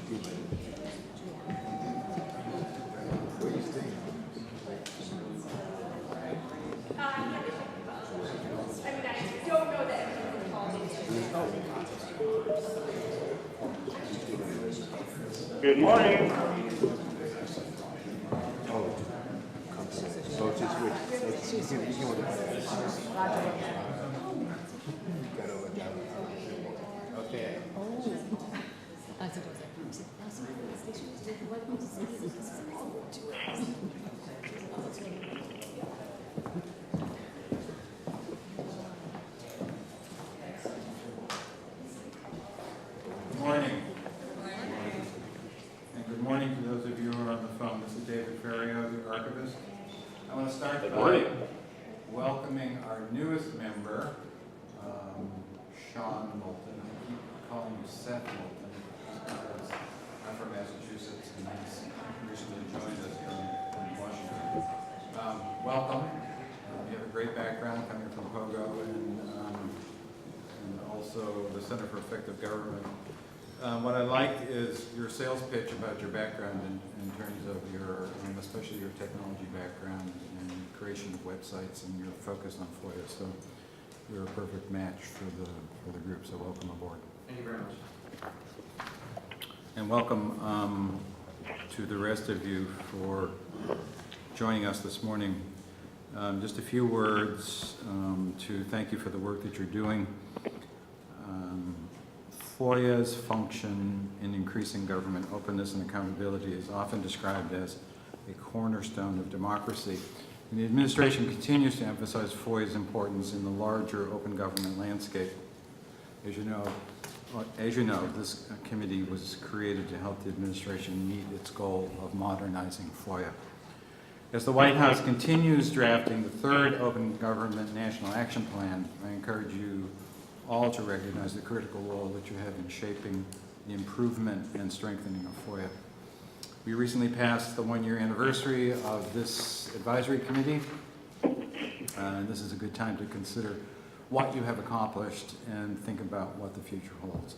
Good morning. So just wait. You can okay. Good morning. And good morning to those of you who are on the phone. This is David Ferrio, the archivist. I want to start by welcoming our newest member, Sean Moulton. I keep calling you Seth Moulton because I'm from Massachusetts and he's recently joined us here in Washington. Welcome. You have a great background coming from POGO and also the Center for Effective Government. What I like is your sales pitch about your background in terms of your, especially your technology background and creation of websites and your focus on FOIA. So you're a perfect match for the group. So welcome aboard. Thank you very much. And welcome to the rest of you for joining us this morning. Just a few words to thank you for the work that you're doing. FOIA's function in increasing government openness and accountability is often described as a cornerstone of democracy. And the administration continues to emphasize FOIA's importance in the larger open government landscape. As you know, this committee was created to help the administration meet its goal of modernizing FOIA. As the White House continues drafting the third Open Government National Action Plan, I encourage you all to recognize the critical role that you have in shaping the improvement and strengthening of FOIA. We recently passed the one-year anniversary of this advisory committee, and this is a good time to consider what you have accomplished and think about what the future holds.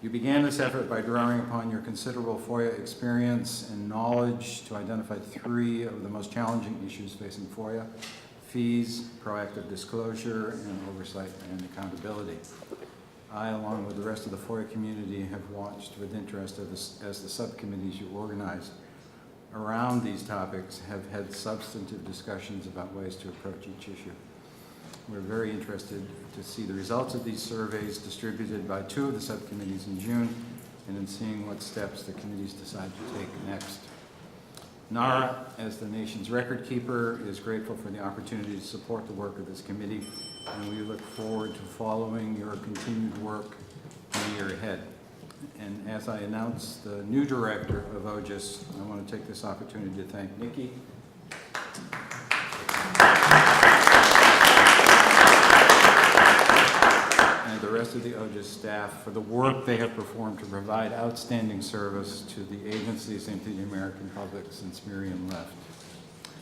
You began this effort by drawing upon your considerable FOIA experience and knowledge to identify three of the most challenging issues facing FOIA: fees, proactive disclosure, and oversight and accountability. I, along with the rest of the FOIA community, have watched with interest as the subcommittees you organized around these topics have had substantive discussions about ways to approach each issue. We're very interested to see the results of these surveys distributed by two of the subcommittees in June and in seeing what steps the committees decide to take next. NARA, as the nation's record keeper, is grateful for the opportunity to support the work of this committee, and we look forward to following your continued work in the year ahead. And as I announce the new director of OGIS, I want to take this opportunity to thank Nikki and the rest of the OGIS staff for the work they have performed to provide outstanding service to the agencies and to the American public since Miriam left.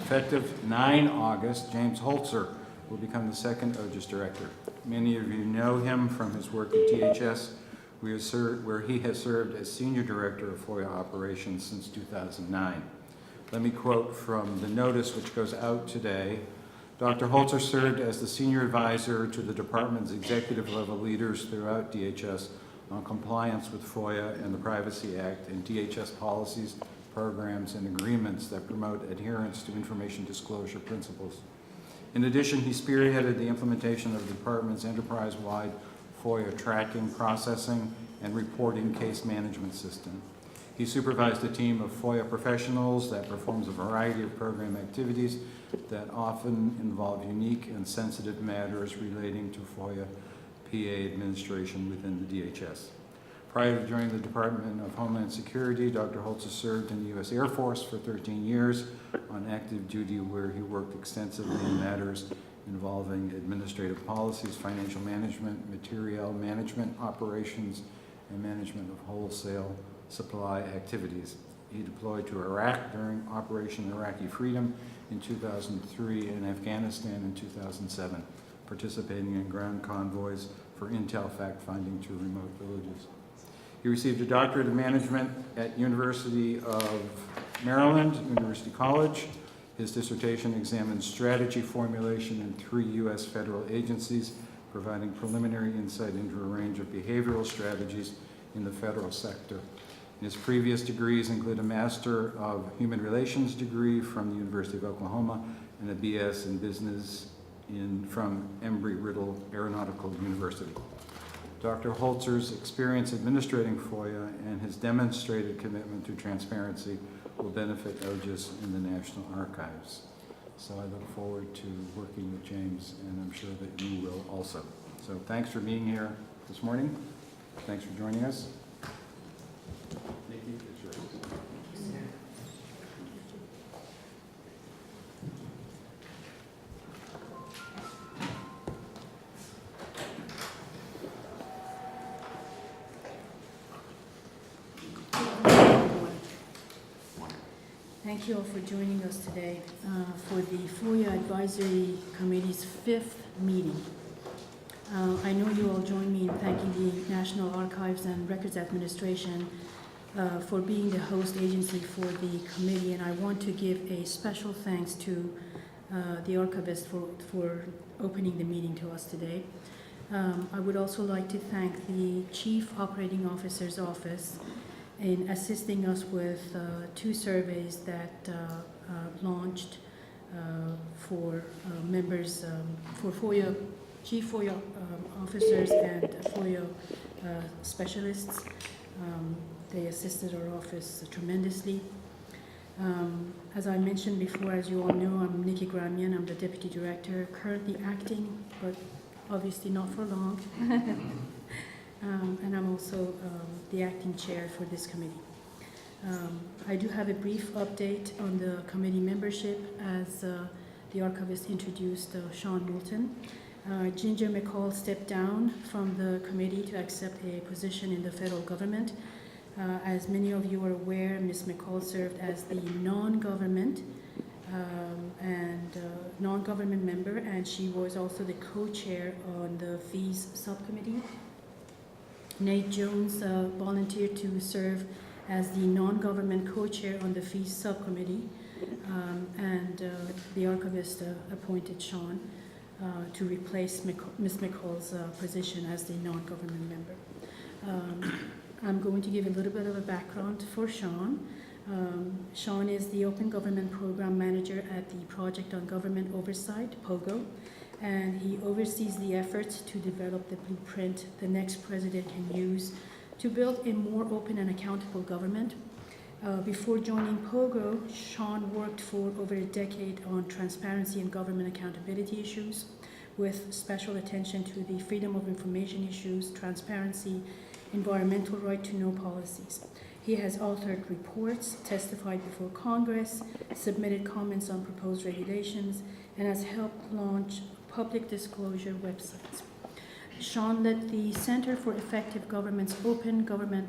Effective 9 August, James Holzer will become the second OGIS director. Many of you know him from his work at DHS, where he has served as senior director of FOIA operations since 2009. Let me quote from the notice which goes out today. Dr. Holzer served as the senior advisor to the department's executive level leaders throughout DHS on compliance with FOIA and the Privacy Act and DHS policies, programs, and agreements that promote adherence to information disclosure principles. In addition, he spearheaded the implementation of the department's enterprise-wide FOIA tracking, processing, and reporting case management system. He supervised a team of FOIA professionals that performs a variety of program activities that often involve unique and sensitive matters relating to FOIA PA administration within the DHS. Prior to joining the Department of Homeland Security, Dr. Holzer served in the U.S. Air Force for 13 years on active duty, where he worked extensively in matters involving administrative policies, financial management, material management, operations, and management of wholesale supply activities. He deployed to Iraq during Operation Iraqi Freedom in 2003 and Afghanistan in 2007, participating in ground convoys for intel fact-finding to remote villages. He He received a doctorate of management at University of Maryland, University College. His dissertation examines strategy formulation in 3 U.S. federal agencies, providing preliminary insight into a range of behavioral strategies in the federal sector. His previous degrees include a Master of Human Relations degree from the University of Oklahoma and a BS in Business from Embry-Riddle Aeronautical University. Dr. Holzer's experience administrating FOIA and his demonstrated commitment to transparency will benefit OGIS in the National Archives. So I look forward to working with James, and I'm sure that you will also. So thanks for being here this morning. Thanks for joining us. Nikki, it's yours. Thank you all for joining us today for the FOIA Advisory Committee's 5th meeting. I know you all join me in thanking the National Archives and Records Administration for being the host agency for the committee, and I want to give a special thanks to the archivist for opening the meeting to us today. I would also like to thank the Chief Operating Officer's Office in assisting us with 2 surveys that launched for members, for FOIA, Chief FOIA officers and FOIA specialists. They assisted our office tremendously. As I mentioned before, as you all know, I'm Nikki Gramian. I'm the Deputy Director, currently acting, but obviously not for long. And I'm also the acting chair for this committee. I do have a brief update on the committee membership as the archivist introduced Sean Moulton. Ginger McCall stepped down from the committee to accept a position in the federal government. As many of you are aware, Ms. McCall served as the non-government member, and she was also the co-chair on the fees subcommittee. Nate Jones volunteered to serve as the non-government co-chair on the fees subcommittee, and the archivist appointed Sean to replace Ms. McCall's position as the non-government member. I'm going to give a little bit of a background for Sean. Sean is the Open Government Program Manager at the Project on Government Oversight, POGO, and he oversees the efforts to develop the blueprint the next president can use to build a more open and accountable government. Before joining POGO, Sean worked for over a decade on transparency and government accountability issues, with special attention to the freedom of information issues, transparency, environmental right to know policies. He has authored reports, testified before Congress, submitted comments on proposed regulations, and has helped launch public disclosure websites. Sean led the Center for Effective Government's open government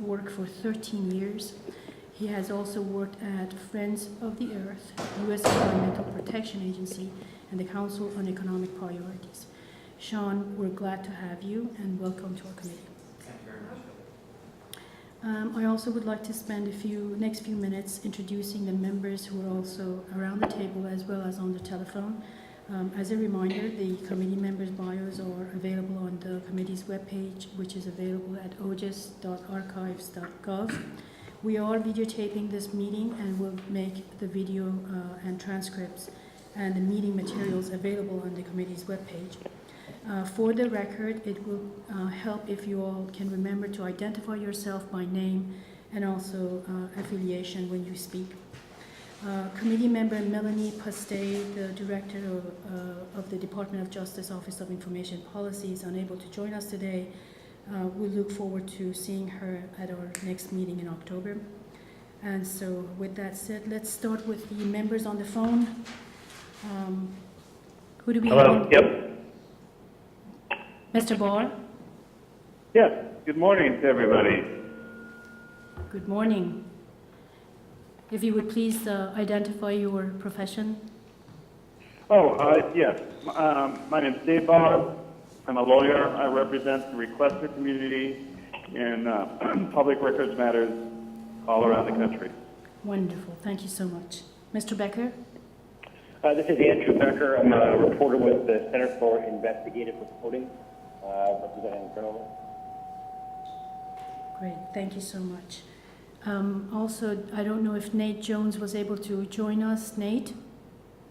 work for 13 years. He has also worked at Friends of the Earth, U.S. Environmental Protection Agency, and the Council on Economic Priorities. Sean, we're glad to have you, and welcome to our committee. Thank you very much. I also would like to spend next few minutes introducing the members who are also around the table as well as on the telephone. As a reminder, the committee members' bios are available on the committee's webpage, which is available at ogis.archives.gov. We are videotaping this meeting and will make the video and transcripts and the meeting materials available on the committee's webpage. For the record, it will help if you all can remember to identify yourself by name and also affiliation when you speak. Committee member Melanie Pastay, the director of the Department of Justice Office of Information Policy, is unable to join us today. We look forward to seeing her at our next meeting in October. And so with that said, let's start with the members on the phone. Who do we have? Hello, yep. Mr. Barr? Yes, good morning to everybody. Good morning. If you would please identify your profession. Yes. My name is Dave Barr. I'm a lawyer. I represent the requester community in public records matters all around the country. Wonderful. Thank you so much. Mr. Becker? This is Andrew Becker. I'm a reporter with the Center for Investigative Reporting, representing Journalists. Great. Thank you so much. Also, I don't know if Nate Jones was able to join us. Nate?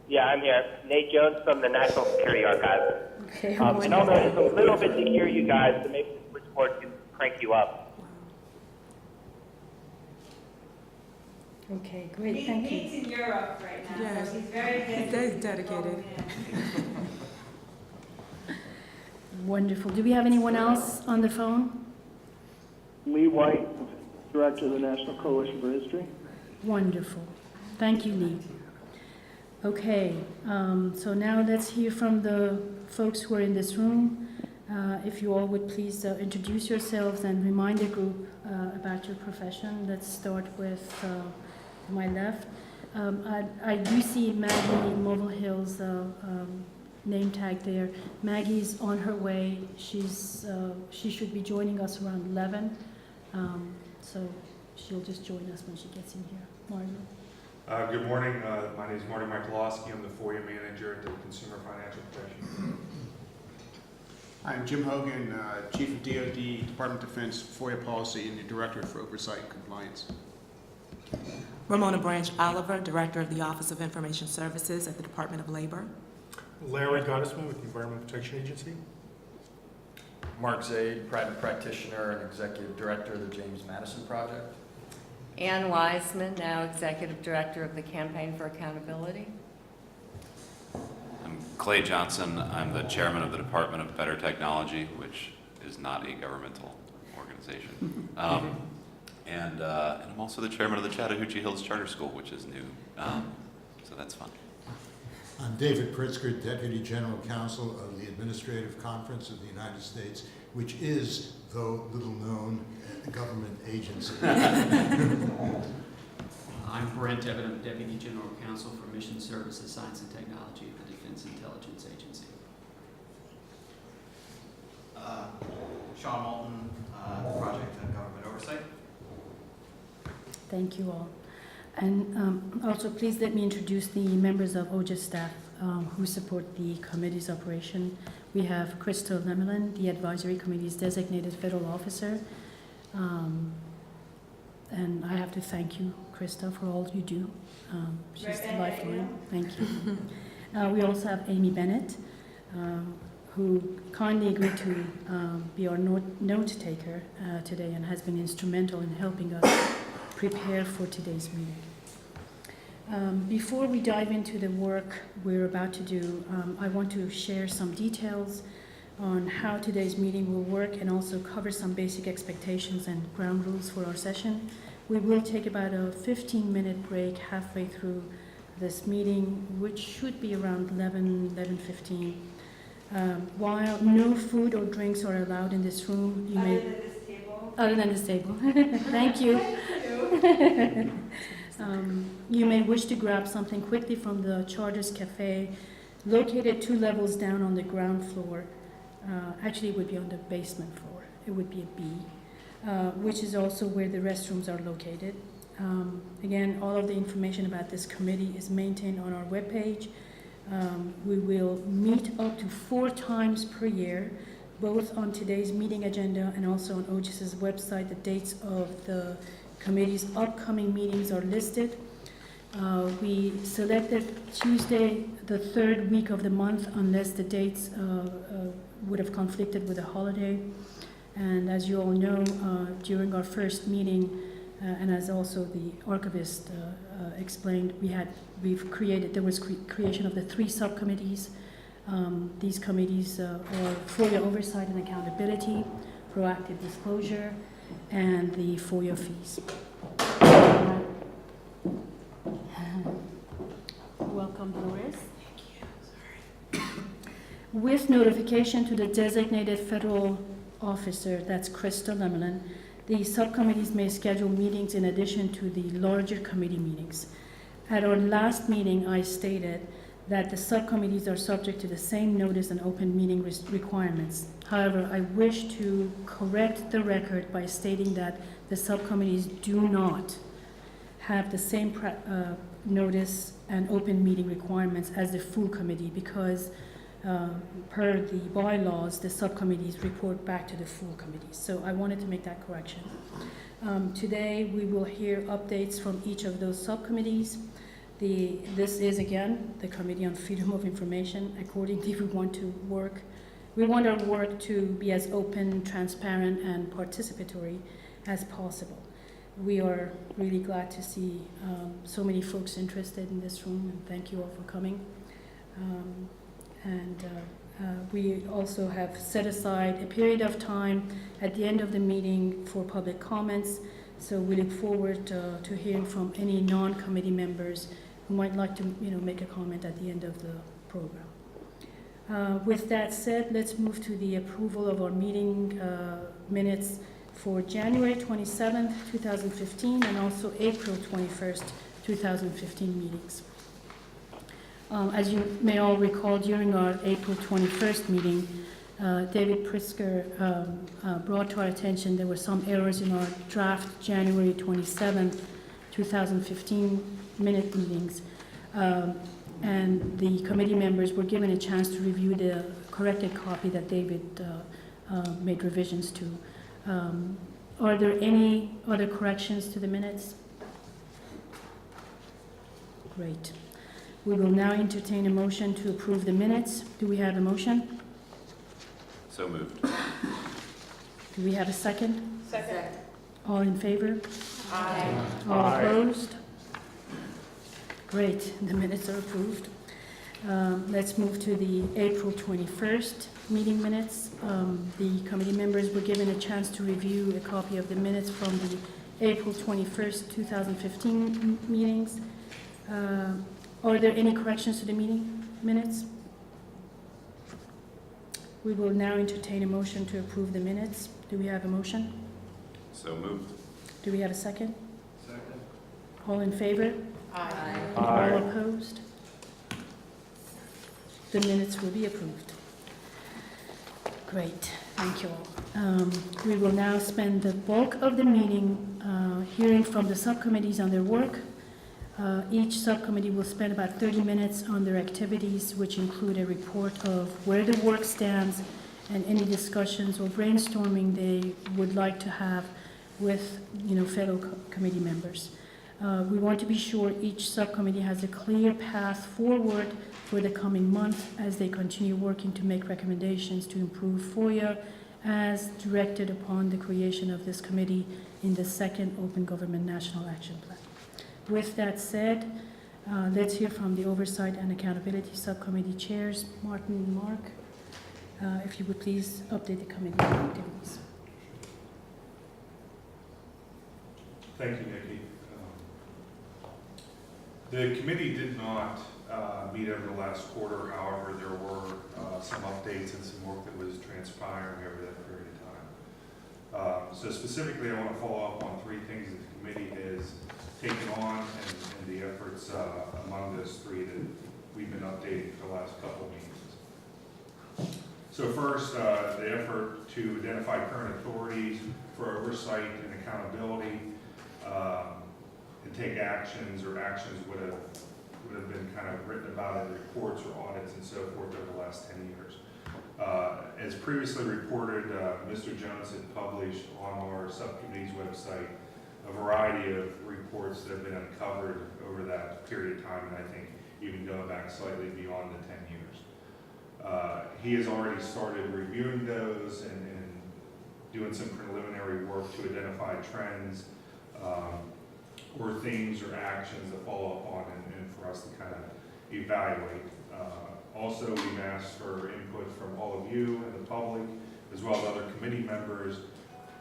Yeah, I'm here. Nate Jones from the National Security Archive. Okay. I know that it's a little bit to hear you guys, so maybe the switchboard can crank you up. Okay, great. Thank you. He's in Europe right now, Yes. so he's very busy. He's very dedicated. Wonderful. Do we have anyone else on the phone? Lee White, Director of the National Coalition for History. Wonderful. Thank you, Lee. Okay, so now let's hear from the folks who are in this room. If you all would please introduce yourselves and remind the group about your profession. Let's start with my left. I do see Maggie Mobile Hill's name tag there. Maggie's on her way. She should be joining us around 11. So she'll just join us when she gets in here. Martin. Good morning. My name is Marty Michalowski. I'm the FOIA manager at the Consumer Financial Protection. I'm Jim Hogan, Chief of DoD, Department of Defense, FOIA Policy, and the Director for Oversight and Compliance. Ramona Branch Oliver, Director of the Office of Information Services at the Department of Labor. Larry Gottesman with the Environmental Protection Agency. Mark Zaid, private practitioner and Executive Director of the James Madison Project. Ann Wiseman, now Executive Director of the Campaign for Accountability. I'm Clay Johnson. I'm the Chairman of the Department of Better Technology, which is not a governmental organization. And I'm also the Chairman of the Chattahoochee Hills Charter School, which is new, so that's fun. I'm David Pritzker, Deputy General Counsel of the Administrative Conference of the United States, which is, though little known, a government agency. I'm Brent Evan, Deputy General Counsel for Mission Services, Science and Technology at the Defense Intelligence Agency. Sean Moulton, Project on Government Oversight. Thank you all. And also, please let me introduce the members of OJA staff who support the committee's operation. We have Crystal Lemelin, the Advisory Committee's designated federal officer. And I have to thank you, Krista, for all you do. She's the lifeline. Thank you. We also have Amy Bennett, who kindly agreed to be our note taker today and has been instrumental in helping us prepare for today's meeting. Before we dive into the work we're about to do, I want to share some details on how today's meeting will work and also cover some basic expectations and ground rules for our session. We will take about a 15-minute break halfway through this meeting, which should be around 11:15. While no food or drinks are allowed in this room, you may... Other than this table. Thank you. You may wish to grab something quickly from the Charters Cafe, located 2 levels down on the ground floor. Actually, it would be on the basement floor. It would be a B, which is also where the restrooms are located. Again, all of the information about this committee is maintained on our webpage. We will meet up to 4 times per year, both on today's meeting agenda and also on OGIS's website. The dates of the committee's upcoming meetings are listed. We selected Tuesday, the 3rd week of the month, unless the dates would have conflicted with a holiday. And as you all know, during our first meeting, and as also the archivist explained, there was creation of the 3 subcommittees. These committees are FOIA Oversight and Accountability, Proactive Disclosure, and the FOIA fees. Welcome, Doris. With notification to the designated federal officer, that's Crystal Lemelin, the subcommittees may schedule meetings in addition to the larger committee meetings. At our last meeting, I stated that the subcommittees are subject to the same notice and open meeting requirements. However, I wish to correct the record by stating that the subcommittees do not have the same notice and open meeting requirements as the full committee, because per the bylaws, the subcommittees report back to the full committee. So I wanted to make that correction. Today, we will hear updates from each of those subcommittees. This is, again, the Committee on Freedom of Information. Accordingly, we want our work to be as open, transparent, and participatory as possible. We are really glad to see so many folks interested in this room, and thank you all for coming. We also have set aside a period of time at the end of the meeting for public comments, so we look forward to hearing from any non-committee members who might like to make a comment at the end of the program. With that said, let's move to the approval of our meeting minutes for January 27th, 2015, and also April 21st, 2015 meetings. As you may all recall, during our April 21st meeting, David Pritzker brought to our attention there were some errors in our draft January 27th, 2015 minute meetings, and the committee members were given a chance to review the corrected copy that David made revisions to. Are there any other corrections to the minutes? Great. We will now entertain a motion to approve the minutes. Do we have a motion? So moved. Do we have a second? Second. All in favor? Aye. All opposed? Great, the minutes are approved. Let's move to the April 21st meeting minutes. The committee members were given a chance to review a copy of the minutes from the April 21st, 2015 meetings. Are there any corrections to the meeting minutes? We will now entertain a motion to approve the minutes. Do we have a motion? So moved. Do we have a second? Second. All in favor? Aye. All opposed? The minutes will be approved. Great, thank you all. We will now spend the bulk of the meeting hearing from the subcommittees on their work. Each subcommittee will spend about 30 minutes on their activities, which include a report of where the work stands and any discussions or brainstorming they would like to have with fellow committee members. We want to be sure each subcommittee has a clear path forward for the coming month as they continue working to make recommendations to improve FOIA as directed upon the creation of this committee in the second Open Government National Action Plan. With that said, let's hear from the Oversight and Accountability Subcommittee chairs, Martin and Mark. If you would please update the committee activities. Thank you, Nikki. The committee did not meet over the last quarter. However, there were some updates and some work that was transpiring over that period of time. So specifically, I want to follow up on three things that the committee has taken on and the efforts among those three that we've been updating for the last couple of meetings. So first, the effort to identify current authorities for oversight and accountability and take actions or actions would have been kind of written about in reports or audits and so forth over the last 10 years. As previously reported, Mr. Jones had published on our subcommittee's website a variety of reports that have been uncovered over that period of time, and I think even going back slightly beyond the 10 years. He has already started reviewing those and doing some preliminary work to identify trends or themes or actions to follow up on and for us to kind of evaluate. Also, we've asked for input from all of you and the public, as well as other committee members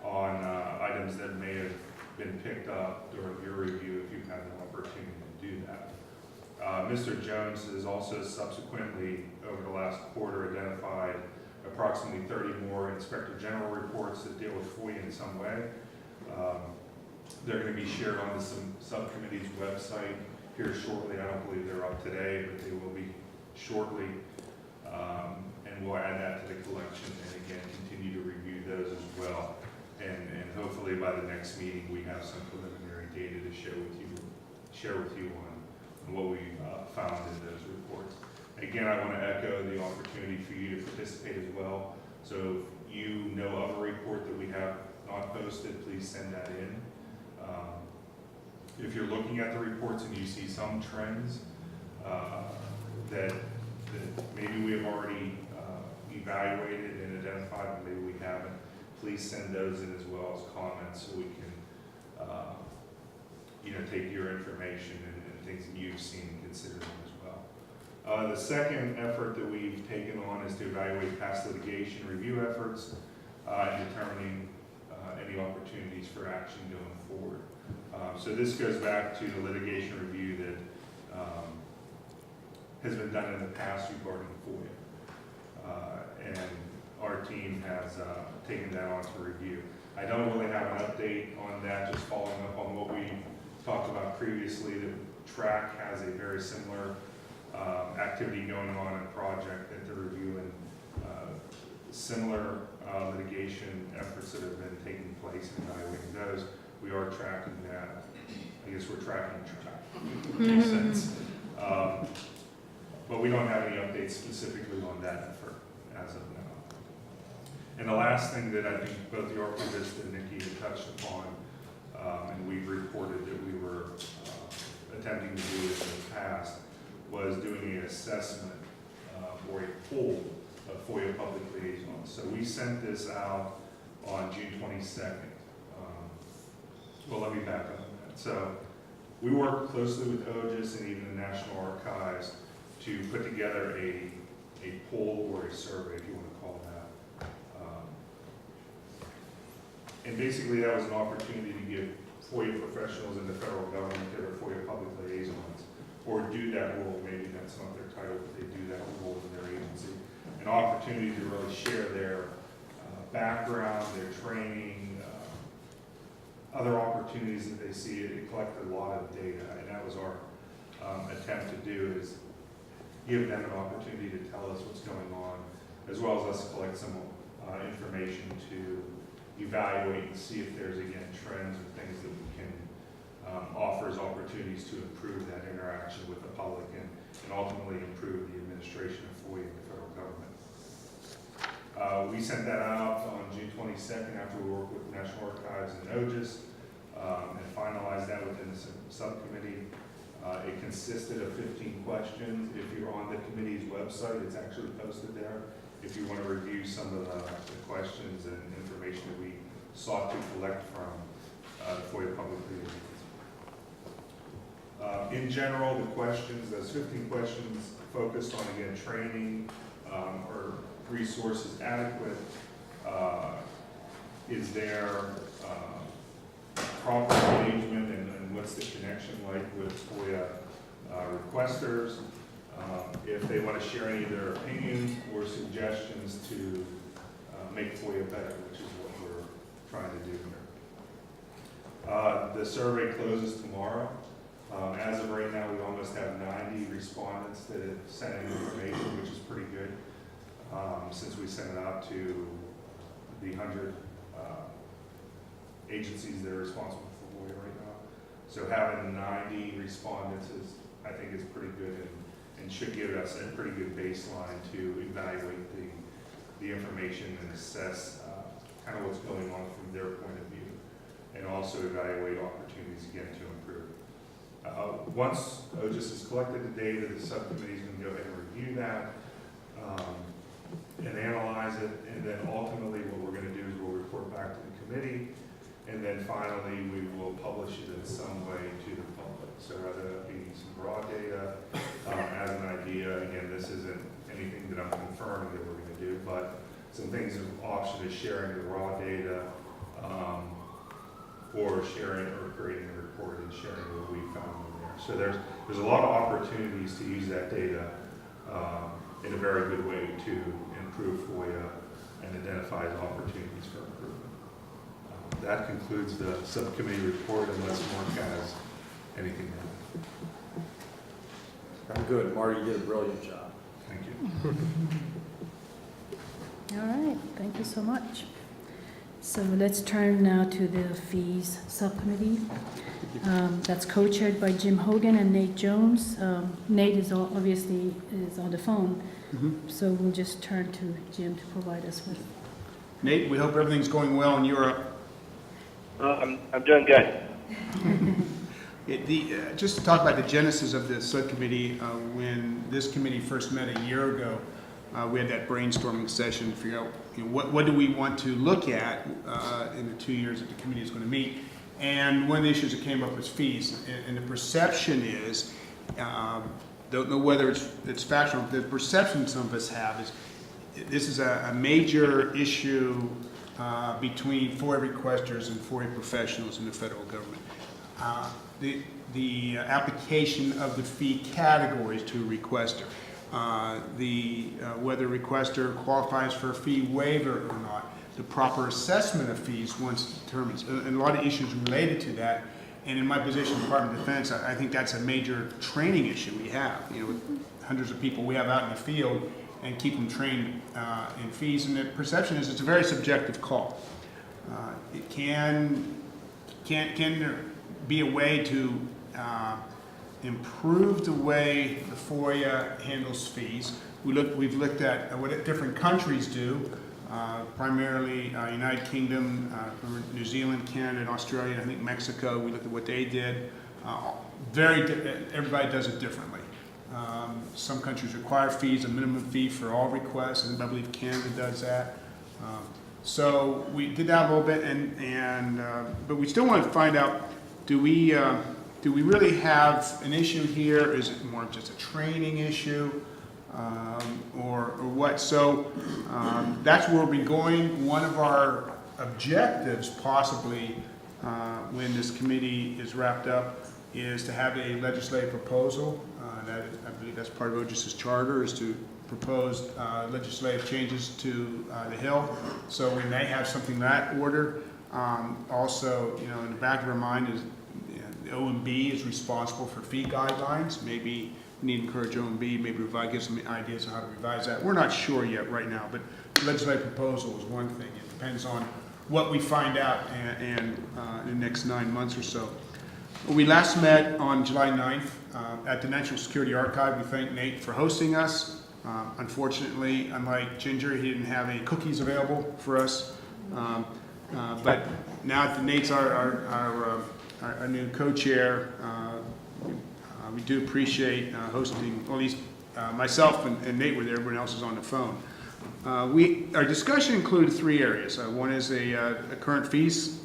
on items that may have been picked up during your review if you've had an opportunity to do that. Mr. Jones has also subsequently, over the last quarter, identified approximately 30 more Inspector General reports that deal with FOIA in some way. They're going to be shared on the subcommittee's website here shortly. I don't believe they're up today, but they will be shortly. And we'll add that to the collection and again, continue to review those as well. And hopefully by the next meeting, we have some preliminary data to share with you on what we found in those reports. Again, I want to echo the opportunity for you to participate as well. So if you know of a report that we have not posted, please send that in. If you're looking at the reports and you see some trends that maybe we have already evaluated and identified, but maybe we haven't, please send those in as well as comments so we can take your information and things that you've seen and consider them as well. The second effort that we've taken on is to evaluate past litigation review efforts and determining any opportunities for action going forward. So this goes back to the litigation review that has been done in the past regarding FOIA. And our team has taken that on to review. I don't really have an update on that, just following up on what we talked about previously. The track has a very similar activity going on in a project that they're reviewing, similar litigation efforts that have been taking place and evaluating those. We are tracking that. I guess we're tracking track. Makes sense. But we don't have any updates specifically on that effort as of now. And the last thing that I think both the archivist and Nikki had touched upon, and we've reported that we were attempting to do this in the past, was doing an assessment or a poll of FOIA public liaisons. So we sent this out on June 22nd. Well, let me back up on that. So we worked closely with OGIS and even the National Archives to put together a poll or a survey, if you want to call that. And basically that was an opportunity to give FOIA professionals in the federal government that are FOIA public liaisons, or do that role, maybe that's not their title, but they do that role in their agency, an opportunity to really share their background, their training, other opportunities that they see. It collected a lot of data, and that was our attempt to do, is give them an opportunity to tell us what's going on, as well as us collect some information to evaluate and see if there's, again, trends or things that we can offer as opportunities to improve that interaction with the public and ultimately improve the administration of FOIA in the federal government. We sent that out on June 22nd after we worked with National Archives and OGIS and finalized that within the subcommittee. It consisted of 15 questions. If you're on the committee's website, it's actually posted there. If you want to review some of the questions and information that we sought to collect from FOIA public liaisons. In general, the questions, those 15 questions, focused on, again, training or resources adequate, is there proper engagement, and what's the connection like with FOIA requesters, if they want to share any of their opinions or suggestions to make FOIA better, which is what we're trying to do here. The survey closes tomorrow. As of right now, we almost have 90 respondents that have sent in information, which is pretty good, since we sent it out to the 100 agencies that are responsible for FOIA right now. So having 90 respondents I think is pretty good and should give us a pretty good baseline to evaluate the information and assess kind of what's going on from their point of view, and also evaluate opportunities again to improve. Once OGIS has collected the data, the subcommittee is going to go ahead and review that and analyze it, and then ultimately what we're going to do is we'll report back to the committee, and then finally we will publish it in some way to the public. So rather than being some raw data as an idea, again, this isn't anything that I'm confirming that we're going to do, but some things of option is sharing the raw data or sharing or creating a report and sharing what we found in there. So there's a lot of opportunities to use that data in a very good way to improve FOIA and identify opportunities for improvement. That concludes the subcommittee report, unless Mark has anything to add. I'm good. Marty, you did a brilliant job. Thank you. All right, thank you so much. So let's turn now to the fees subcommittee. That's co-chaired by Jim Hogan and Nate Jones. Nate is obviously on the phone, so we'll just turn to Jim to provide us with. Nate, we hope everything's going well in Europe. I'm doing good. Just to talk about the genesis of this subcommittee, when this committee first met a year ago, we had that brainstorming session to figure out what do we want to look at in the 2 years that the committee is going to meet. And one of the issues that came up was fees. And the perception is, don't know whether it's factual, the perception some of us have is this is a major issue between FOIA requesters and FOIA professionals in the federal government. The application of the fee categories to a requester, whether a requester qualifies for a fee waiver or not, the proper assessment of fees once determined, and a lot of issues related to that. And in my position, Department of Defense, I think that's a major training issue we have. With hundreds of people we have out in the field, and keep them trained in fees. And the perception is it's a very subjective call. It can there be a way to improve the way the FOIA handles fees? We've looked at what different countries do, primarily United Kingdom, New Zealand, Canada, and Australia, and I think Mexico. We looked at what they did. Everybody does it differently. Some countries require fees, a minimum fee for all requests, and I believe Canada does that. So we did that a little bit, but we still want to find out, do we really have an issue here? Is it more just a training issue, or what? So that's where we'll be going. One of our objectives, possibly, when this committee is wrapped up, is to have a legislative proposal. I believe that's part of OGIS's charter, is to propose legislative changes to the Hill. So we may have something in that order. Also, in the back of our mind is the OMB is responsible for fee guidelines. Maybe we need to encourage OMB, maybe give some ideas on how to revise that. We're not sure yet right now, but legislative proposal is one thing. It depends on what we find out in the next 9 months or so. We last met on July 9th at the National Security Archive. We thank Nate for hosting us. Unfortunately, unlike Ginger, he didn't have any cookies available for us. But now that Nate's our new co-chair, we do appreciate hosting, well, at least myself and Nate were there, everyone else is on the phone. Our discussion included 3 areas. One is a current fees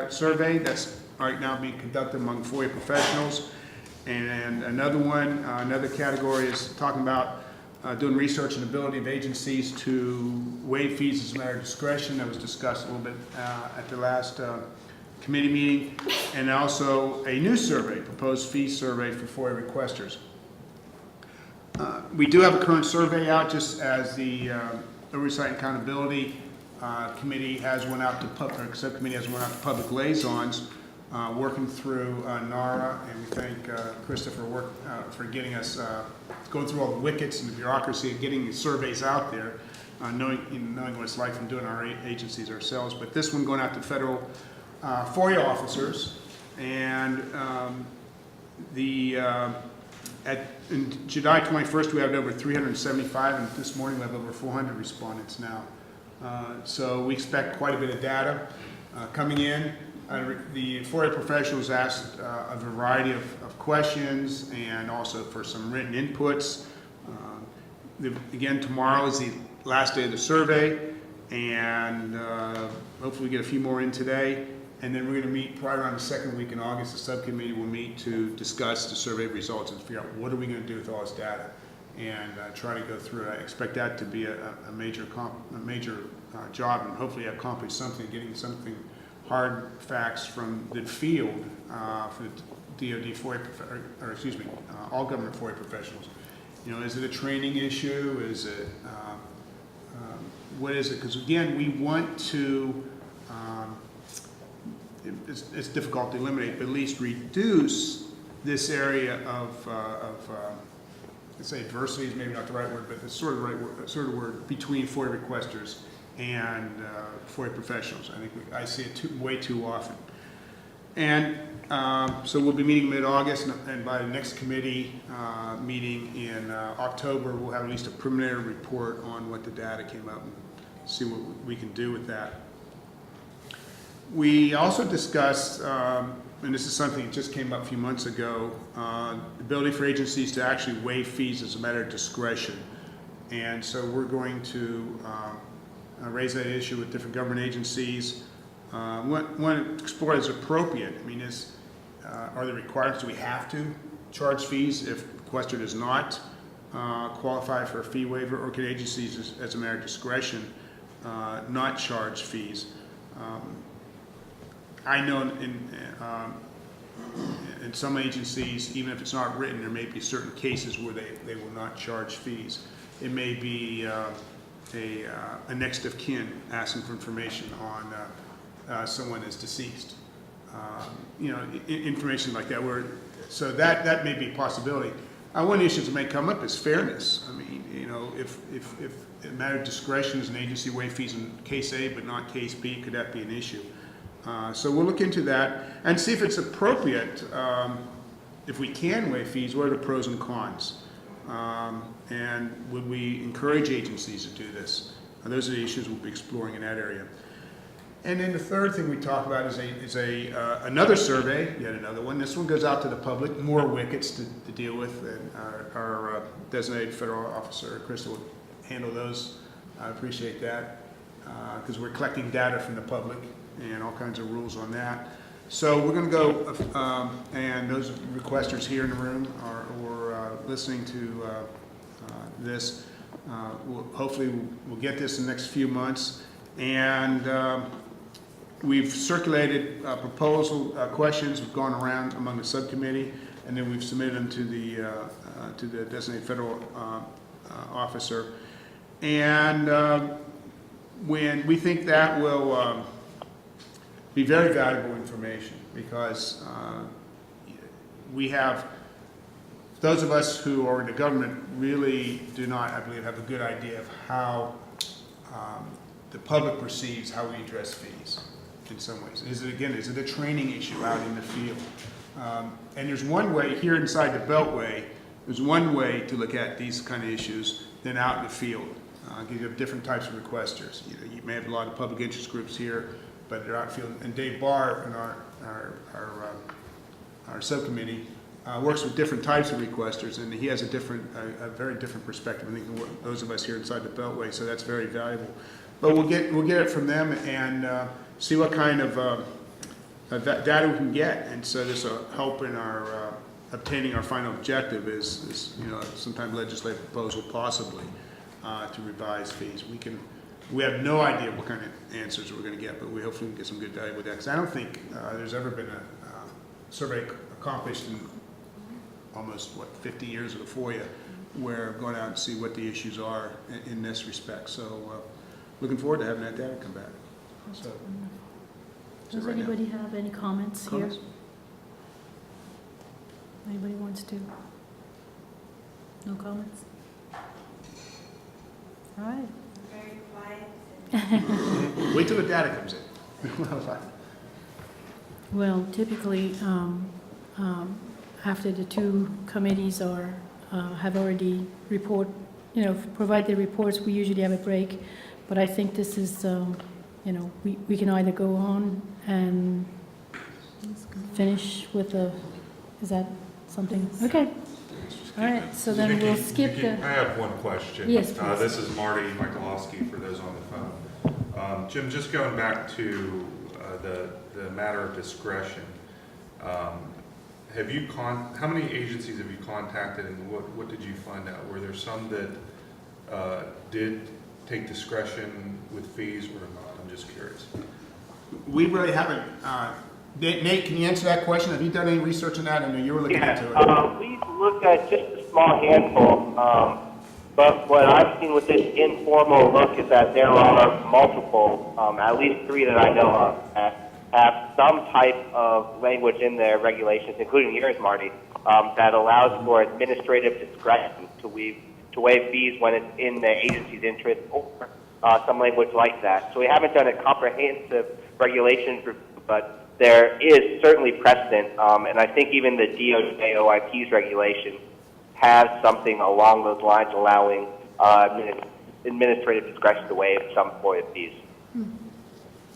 survey that's right now being conducted among FOIA professionals. And another category is talking about doing research and ability of agencies to waive fees as a matter of discretion. That was discussed a little bit at the last committee meeting. And also a new survey, proposed fee survey for FOIA requesters. We do have a current survey out, just as the Oversight and Accountability Committee has one out to subcommittee has one out to public liaisons. Working through NARA, and we thank Christopher for getting us going through all the wickets and the bureaucracy and getting the surveys out there, knowing what it's like from doing our agencies ourselves. But this one going out to federal FOIA officers, and in July 21st we had over 375, and this morning we have over 400 respondents now. So we expect quite a bit of data coming in. The FOIA professionals asked a variety of questions, and also for some written inputs. Again, tomorrow is the last day of the survey, and hopefully we get a few more in today. And then we're going to meet probably around the second week in August. The subcommittee will meet to discuss the survey results and figure out what are we going to do with all this data, and try to go through it. I expect that to be a major job, and hopefully accomplish something, getting something hard facts from the field for the DoD FOIA, all government FOIA professionals. Is it a training issue? Is it what is it? Because again, we want to. It's difficult to eliminate, but at least reduce this area of say adversity is maybe not the right word, but it's sort of the right word, sort of word between FOIA requesters and FOIA professionals. I think I see it way too often. And so we'll be meeting mid-August, and by the next committee meeting in October, we'll have at least a preliminary report on what the data came up and see what we can do with that. We also discussed, and this is something that just came up a few months ago, the ability for agencies to actually waive fees as a matter of discretion. And so we're going to raise that issue with different government agencies. Want to explore as appropriate. I mean, are there requirements? Do we have to charge fees if the requester does not qualify for a fee waiver, or can agencies, as a matter of discretion, not charge fees? I know in some agencies, even if it's not written, there may be certain cases where they will not charge fees. It may be a next of kin asking for information on someone is deceased. You know, information like that. So that may be a possibility. One issue that may come up is fairness. I mean, you know, if a matter of discretion is an agency waive fees in case A but not case B, could that be an issue? So we'll look into that and see if it's appropriate. If we can waive fees, what are the pros and cons? And would we encourage agencies to do this? Those are the issues we'll be exploring in that area. And then the third thing we talk about is another survey, yet another one. This one goes out to the public, more wickets to deal with, and our designated federal officer, Krista, will handle those. I appreciate that, because we're collecting data from the public and all kinds of rules on that. So we're going to go, and those requesters here in the room or listening to this, hopefully we'll get this in the next few months. And we've circulated proposal questions. We've gone around among the subcommittee, and then we've submitted them to the designated federal officer. And when we think that will be very valuable information, because we have, those of us who are in the government really do not, I believe, have a good idea of how the public perceives how we address fees in some ways. Is it a training issue out in the field? And there's one way, here inside the Beltway, there's one way to look at these kind of issues than out in the field. You have different types of requesters. You may have a lot of public interest groups here, but they're out in the field. And Dave Barr in our subcommittee works with different types of requesters, and he has a very different perspective, I think, than those of us here inside the Beltway, so that's very valuable. But we'll get it from them and see what kind of data we can get, and so this will help in our obtaining our final objective is sometime legislative proposal possibly to revise fees. We have no idea what kind of answers we're going to get, but we hopefully can get some good value with that, because I don't think there's ever been a survey accomplished in almost 50 years of the FOIA where going out and see what the issues are in this respect. So looking forward to having that data come back. So, does anybody have any comments here? Anybody wants to? No comments? All right. Very quiet. Wait till the data comes in. Well, typically, after the two committees have already provide their reports, we usually have a break. But I think this is, we can either go on and finish with is that something? Okay. All right, so then we'll skip the... I have one question. Yes, please. This is Marty Michalowski for those on the phone. Jim, just going back to the matter of discretion, how many agencies have you contacted, and what did you find out? Were there some that did take discretion with fees or not? I'm just curious. We really haven't. Nate, can you answer that question? Have you done any research on that? I know you were looking into it. We've looked at just a small handful, but what I've seen with this informal look is that there are multiple, at least 3 that I know of, that have some type of language in their regulations, including yours, Marty, that allows for administrative discretion to waive fees when it's in the agency's interest, or some language like that. So we haven't done a comprehensive regulations review, but there is certainly precedent, and I think even the DOJ OIP's regulation has something along those lines allowing administrative discretion to waive some FOIA fees.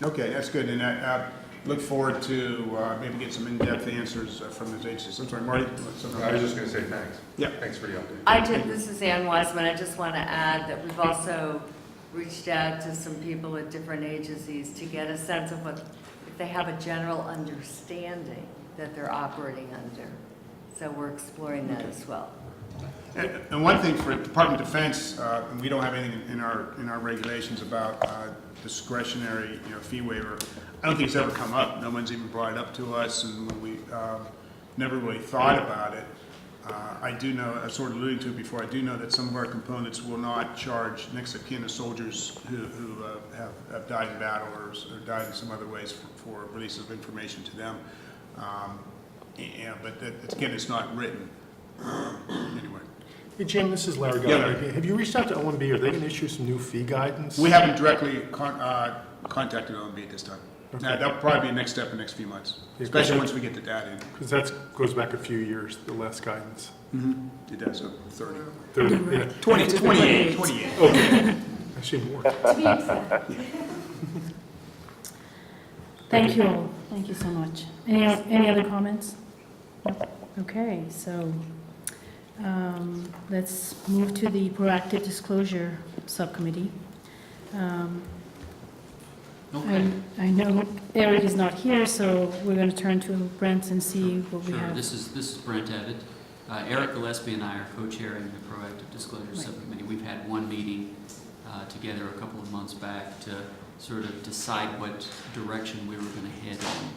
Okay, that's good, and I look forward to maybe get some in-depth answers from those agencies. I'm sorry, Marty? I was just going to say thanks. Yeah. Thanks for the update. This is Ann Wiseman. I just want to add that we've also reached out to some people at different agencies to get a sense of what, if they have a general understanding that they're operating under. So we're exploring that as well. And one thing for Department of Defense, and we don't have anything in our regulations about discretionary, fee waiver. I don't think it's ever come up. No one's even brought it up to us, and when we never really thought about it. I do know, I sort of alluded to it before, I do know that some of our components will not charge next of kin to soldiers who have died in battle or died in some other ways for release of information to them. But again, it's not written. Anyway. Hey, Jim, this is Larry. Yeah, Larry. Have you reached out to OMB? Are they going to issue some new fee guidance? We haven't directly contacted OMB at this time. Okay. Now, that'll probably be a next step in the next few months, especially once we get the data in. Because that goes back a few years, the last guidance. It does, so 30. 30, yeah. 28. Okay. Actually more. To be exact. Thank you all. Thank you so much. Any other comments? No? Okay, so let's move to the Proactive Disclosure Subcommittee. Okay. I know Eric is not here, so we're going to turn to Brent and see what we Sure, have. this is Brent Abbott. Eric Gillespie and I are co-chairing the Proactive Disclosure Subcommittee. We've had one meeting together a couple of months back to sort of decide what direction we were going to head on.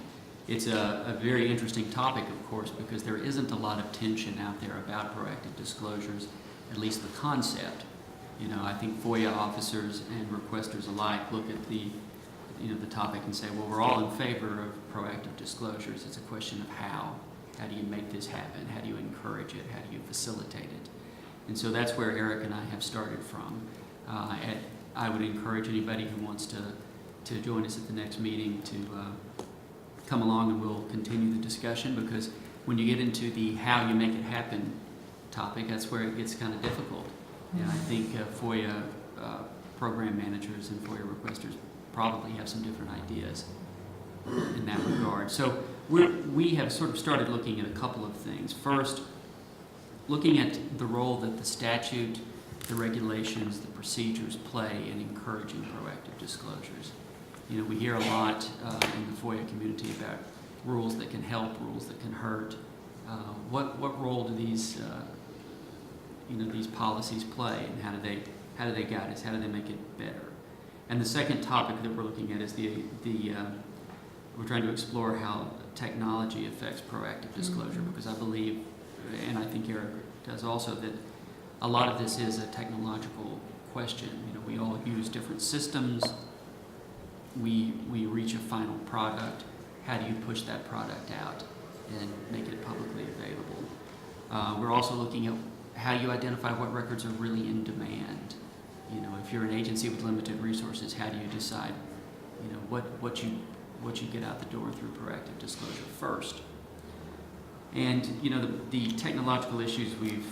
It's a very interesting topic, of course, because there isn't a lot of tension out there about proactive disclosures, at least the concept. I think FOIA officers and requesters alike look at the topic and say, well, we're all in favor of proactive disclosures. It's a question of how. How do you make this happen? How do you encourage it? How do you facilitate it? And so that's where Eric and I have started from. I would encourage anybody who wants to join us at the next meeting to come along, and we'll continue the discussion, because when you get into the how you make it happen topic, that's where it gets kind of difficult. And I think FOIA program managers and FOIA requesters probably have some different ideas in that regard. So we have sort of started looking at a couple of things. First, looking at the role that the statute, the regulations, the procedures play in encouraging proactive disclosures. We hear a lot in the FOIA community about rules that can help, rules that can hurt. What role do these these policies play, and how do they guide us? How do they make it better? And the second topic that we're looking at is we're trying to explore how technology affects proactive disclosure, because I believe, and I think Eric does also, that a lot of this is a technological question. We all use different systems. We reach a final product. How do you push that product out and make it publicly available? We're also looking at how you identify what records are really in demand. If you're an agency with limited resources, how do you decide, what you get out the door through proactive disclosure first? And the technological issues we've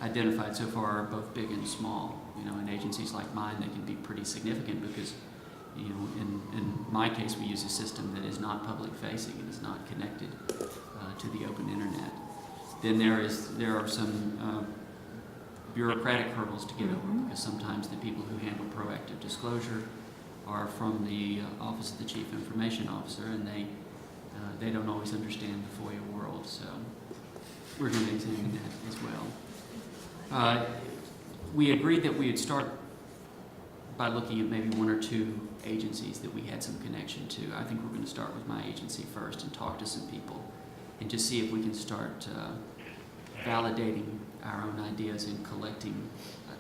identified so far are both big and small. In agencies like mine, they can be pretty significant because, in my case, we use a system that is not public-facing and is not connected to the open internet. Then there are some bureaucratic hurdles to get over, because sometimes the people who handle proactive disclosure are from the Office of the Chief Information Officer, and they don't always understand the FOIA world. So we're going to examine that as well. We agreed that we would start by looking at maybe one or two agencies that we had some connection to. I think we're going to start with my agency first and talk to some people and just see if we can start validating our own ideas and collecting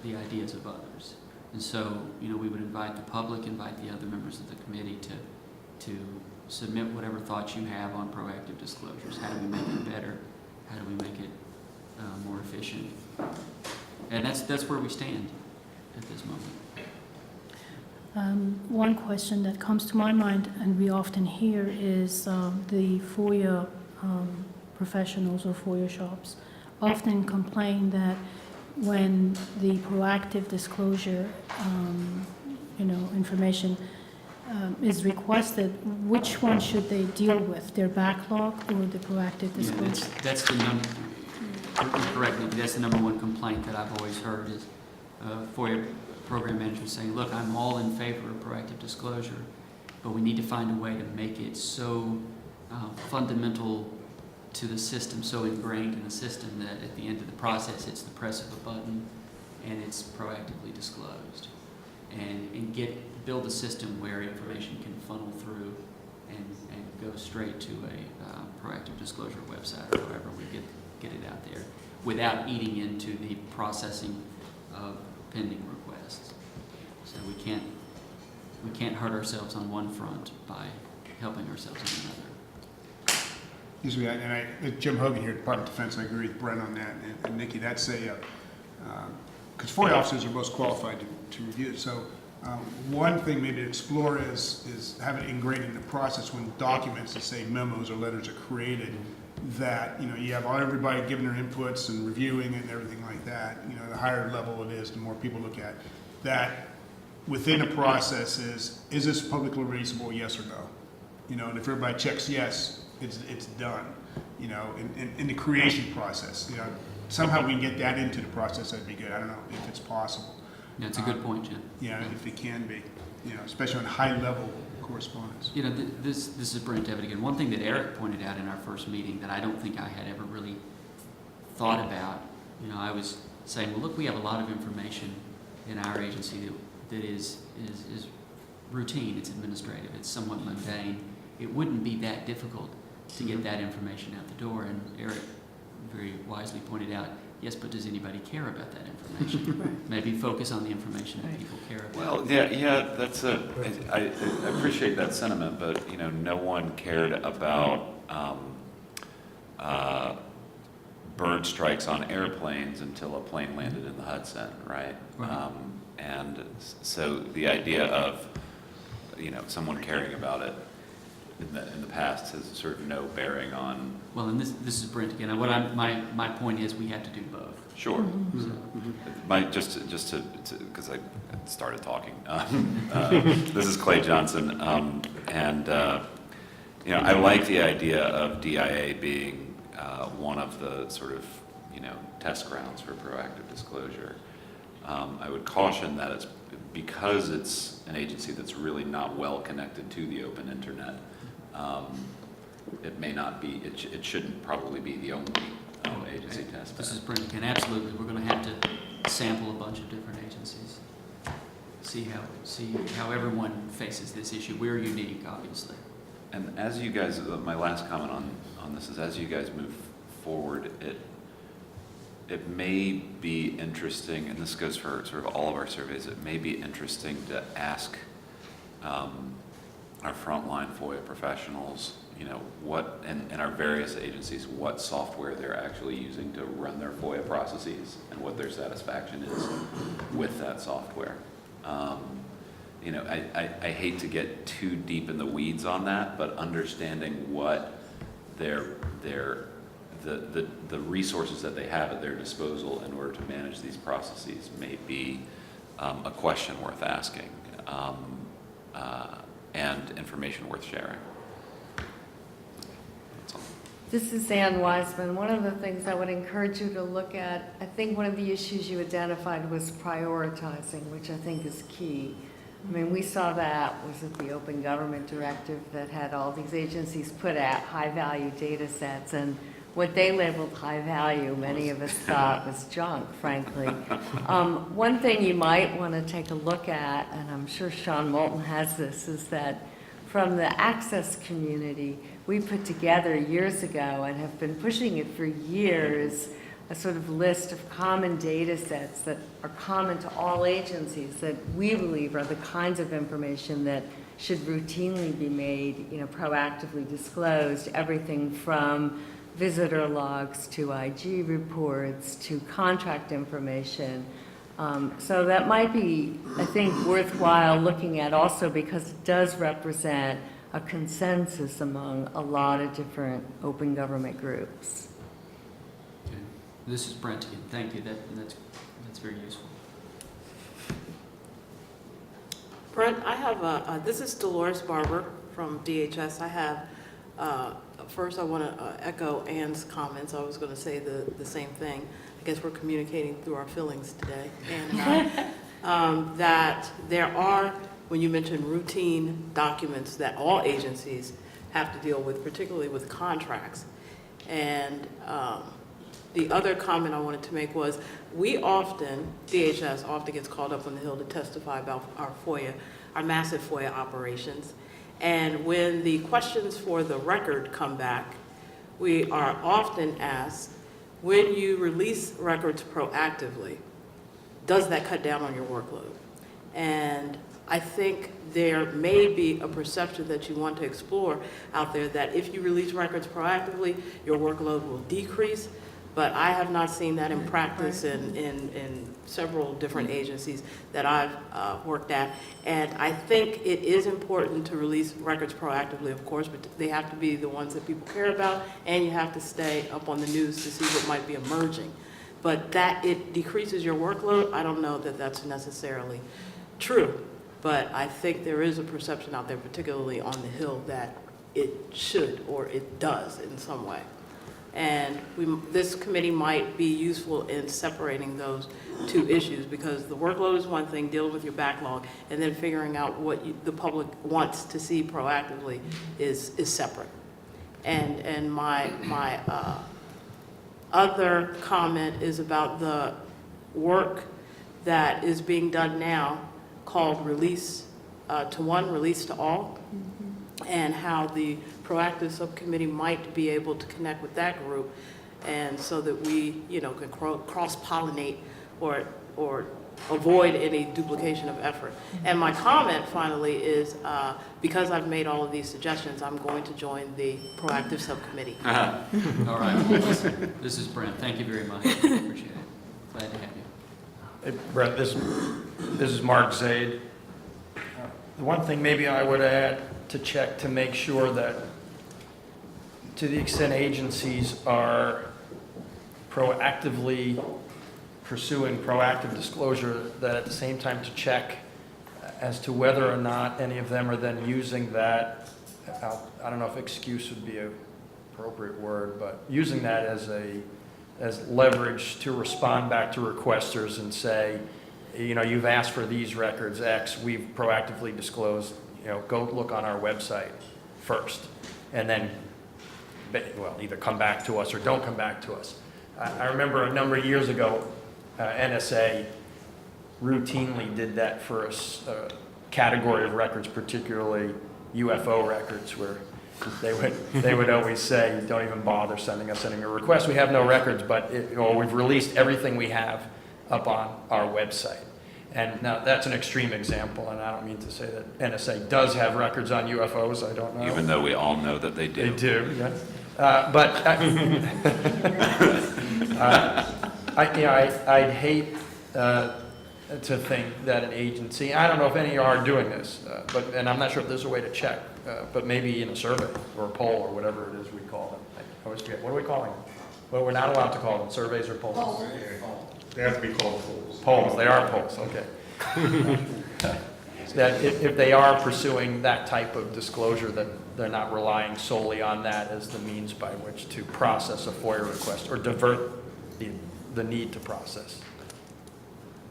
the ideas of others. And so, we would invite the public, invite the other members of the committee to submit whatever thoughts you have on proactive disclosures. How do we make it better? how do we make it more efficient? And that's where we stand at this moment. One question that comes to my mind, and we often hear, is the FOIA professionals or FOIA shops often complain that when the proactive disclosure, information is requested, which one should they deal with, their backlog or the proactive disclosure? That's the number. Correct me, but that's the number one complaint that I've always heard is FOIA program managers saying, look, I'm all in favor of proactive disclosure, but we need to find a way to make it so fundamental to the system, so ingrained in the system that at the end of the process, it's the press of a button and it's proactively disclosed. And build a system where information can funnel through and go straight to a proactive disclosure website or however we get it out there without eating into the processing of pending requests. So we can't hurt ourselves on one front by helping ourselves on another. Excuse me, Jim Hogan here, Department of Defense, I agree with Brent on that, and Nikki, that's because FOIA officers are most qualified to review it. So one thing maybe to explore is having it ingrained in the process when documents, let's say memos or letters are created, that you have everybody giving their inputs and reviewing it and everything like that. The higher level it is, the more people look at that. Within the process is this publicly releasable, yes or no? And if everybody checks yes, it's done. In the creation process, somehow we can get that into the process. That'd be good. I don't know if it's possible. Yeah, it's a good point, Jim. Yeah, if it can be, especially on high level correspondence. This is Brent Devitt again. One thing that Eric pointed out in our first meeting that I don't think I had ever really thought about, I was saying, well, look, we have a lot of information in our agency that is routine, it's administrative, it's somewhat mundane. It wouldn't be that difficult to get that information out the door. And Eric very wisely pointed out, yes, but does anybody care about that information? Right. Maybe focus on the information that people care about. Well, yeah, I appreciate that sentiment, but no one cared about bird strikes on airplanes until a plane landed in the Hudson, right? And so the idea of someone caring about it in the past has sort of no bearing on. Well, and this is Brent again. My point is we have to do both. Sure. Mm-hmm. Just to because I started talking. This is Clay Johnson, and I like the idea of DIA being one of the sort of test grounds for proactive disclosure. I would caution that it's because it's an agency that's really not well connected to the open internet. It may not be. It shouldn't probably be the only agency test. This is Brent again. Absolutely, we're going to have to sample a bunch of different agencies. See how everyone faces this issue. We're unique, obviously. And as you guys, my last comment on this is, as you guys move forward, it may be interesting, and this goes for sort of all of our surveys, it may be interesting to ask our frontline FOIA professionals, what, in our various agencies, what software they're actually using to run their FOIA processes and what their satisfaction is with that software. I hate to get too deep in the weeds on that, but understanding what the resources that they have at their disposal in order to manage these processes may be a question worth asking and information worth sharing. That's all. This is Ann Wiseman. One of the things I would encourage you to look at, I think one of the issues you identified was prioritizing, which I think is key. I mean, we saw that was at the Open Government Directive that had all these agencies put out high-value data sets, and what they labeled high value, many of us thought was junk, frankly. One thing you might want to take a look at, and I'm sure Sean Moulton has this, is that from the access community, we put together years ago and have been pushing it for years, a sort of list of common data sets that are common to all agencies that we believe are the kinds of information that should routinely be made, proactively disclosed, everything from visitor logs to IG reports to contract information. So that might be, I think, worthwhile looking at also because it does represent a consensus among a lot of different open government groups. Okay. This is Brent again. Thank you. That's very useful. Brent, I have this is Dolores Barber from DHS. I have, first I want to echo Ann's comments. I was going to say the same thing. I guess we're communicating through our feelings today. And that there are, when you mention routine documents that all agencies have to deal with, particularly with contracts. And the other comment I wanted to make was DHS often gets called up on the Hill to testify about our FOIA, our massive FOIA operations. And when the questions for the record come back, we are often asked, when you release records proactively, does that cut down on your workload? And I think there may be a perception that you want to explore out there that if you release records proactively, your workload will decrease. But I have not seen that in practice in several different agencies that I've worked at. And I think it is important to release records proactively, of course, but they have to be the ones that people care about, and you have to stay up on the news to see what might be emerging. But that it decreases your workload, I don't know that that's necessarily true. But I think there is a perception out there, particularly on the Hill, that it should or it does in some way. And this committee might be useful in separating those two issues, because the workload is one thing, dealing with your backlog, and then figuring out what the public wants to see proactively is separate. And my other comment is about the work that is being done now called Release to One, Release to All, and how the proactive subcommittee might be able to connect with that group, and so that we, can cross-pollinate or avoid any duplication of effort. And my comment finally is, because I've made all of these suggestions, I'm going to join the proactive subcommittee. All right. This is Brent. Thank you very much. Appreciate it. Glad to have you. Hey, Brett, this is Mark Zaid. The one thing maybe I would add to check to make sure that to the extent agencies are proactively pursuing proactive disclosure, that at the same time to check as to whether or not any of them are then using that, I don't know if excuse would be an appropriate word, but using that as leverage to respond back to requesters and say, you've asked for these records X, we've proactively disclosed, go look on our website first, and then, either come back to us or don't come back to us. I remember a number of years ago, NSA routinely did that for a category of records, particularly UFO records, where they would always say, don't even bother sending us any requests. We have no records, but we've released everything we have up on our website. And now that's an extreme example, and I don't mean to say that NSA does have records on UFOs. I don't know. Even though we all know that they do. They do, yes. But I'd hate to think that an agency, I don't know if any are doing this, and I'm not sure if there's a way to check, but maybe in a survey or a poll or whatever it is we call them. I always forget, what are we calling them? Well, we're not allowed to call them surveys or polls. They have to be called polls. Polls, they are polls, okay. That if they are pursuing that type of disclosure, that they're not relying solely on that as the means by which to process a FOIA request or divert the need to process.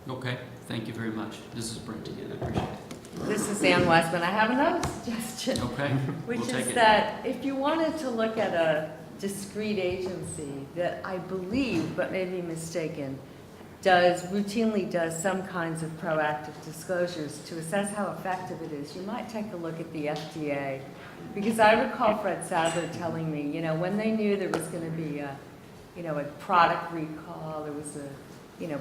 Okay. Thank you very much. This is Brent again. I appreciate it. This is Ann Westman. I have another suggestion. Okay. Which We'll take is it. that if you wanted to look at a discrete agency that I believe, but may be mistaken, routinely does some kinds of proactive disclosures to assess how effective it is, you might take a look at the FDA. Because I recall Fred Sadler telling me, when they knew there was going to be a product recall, there was a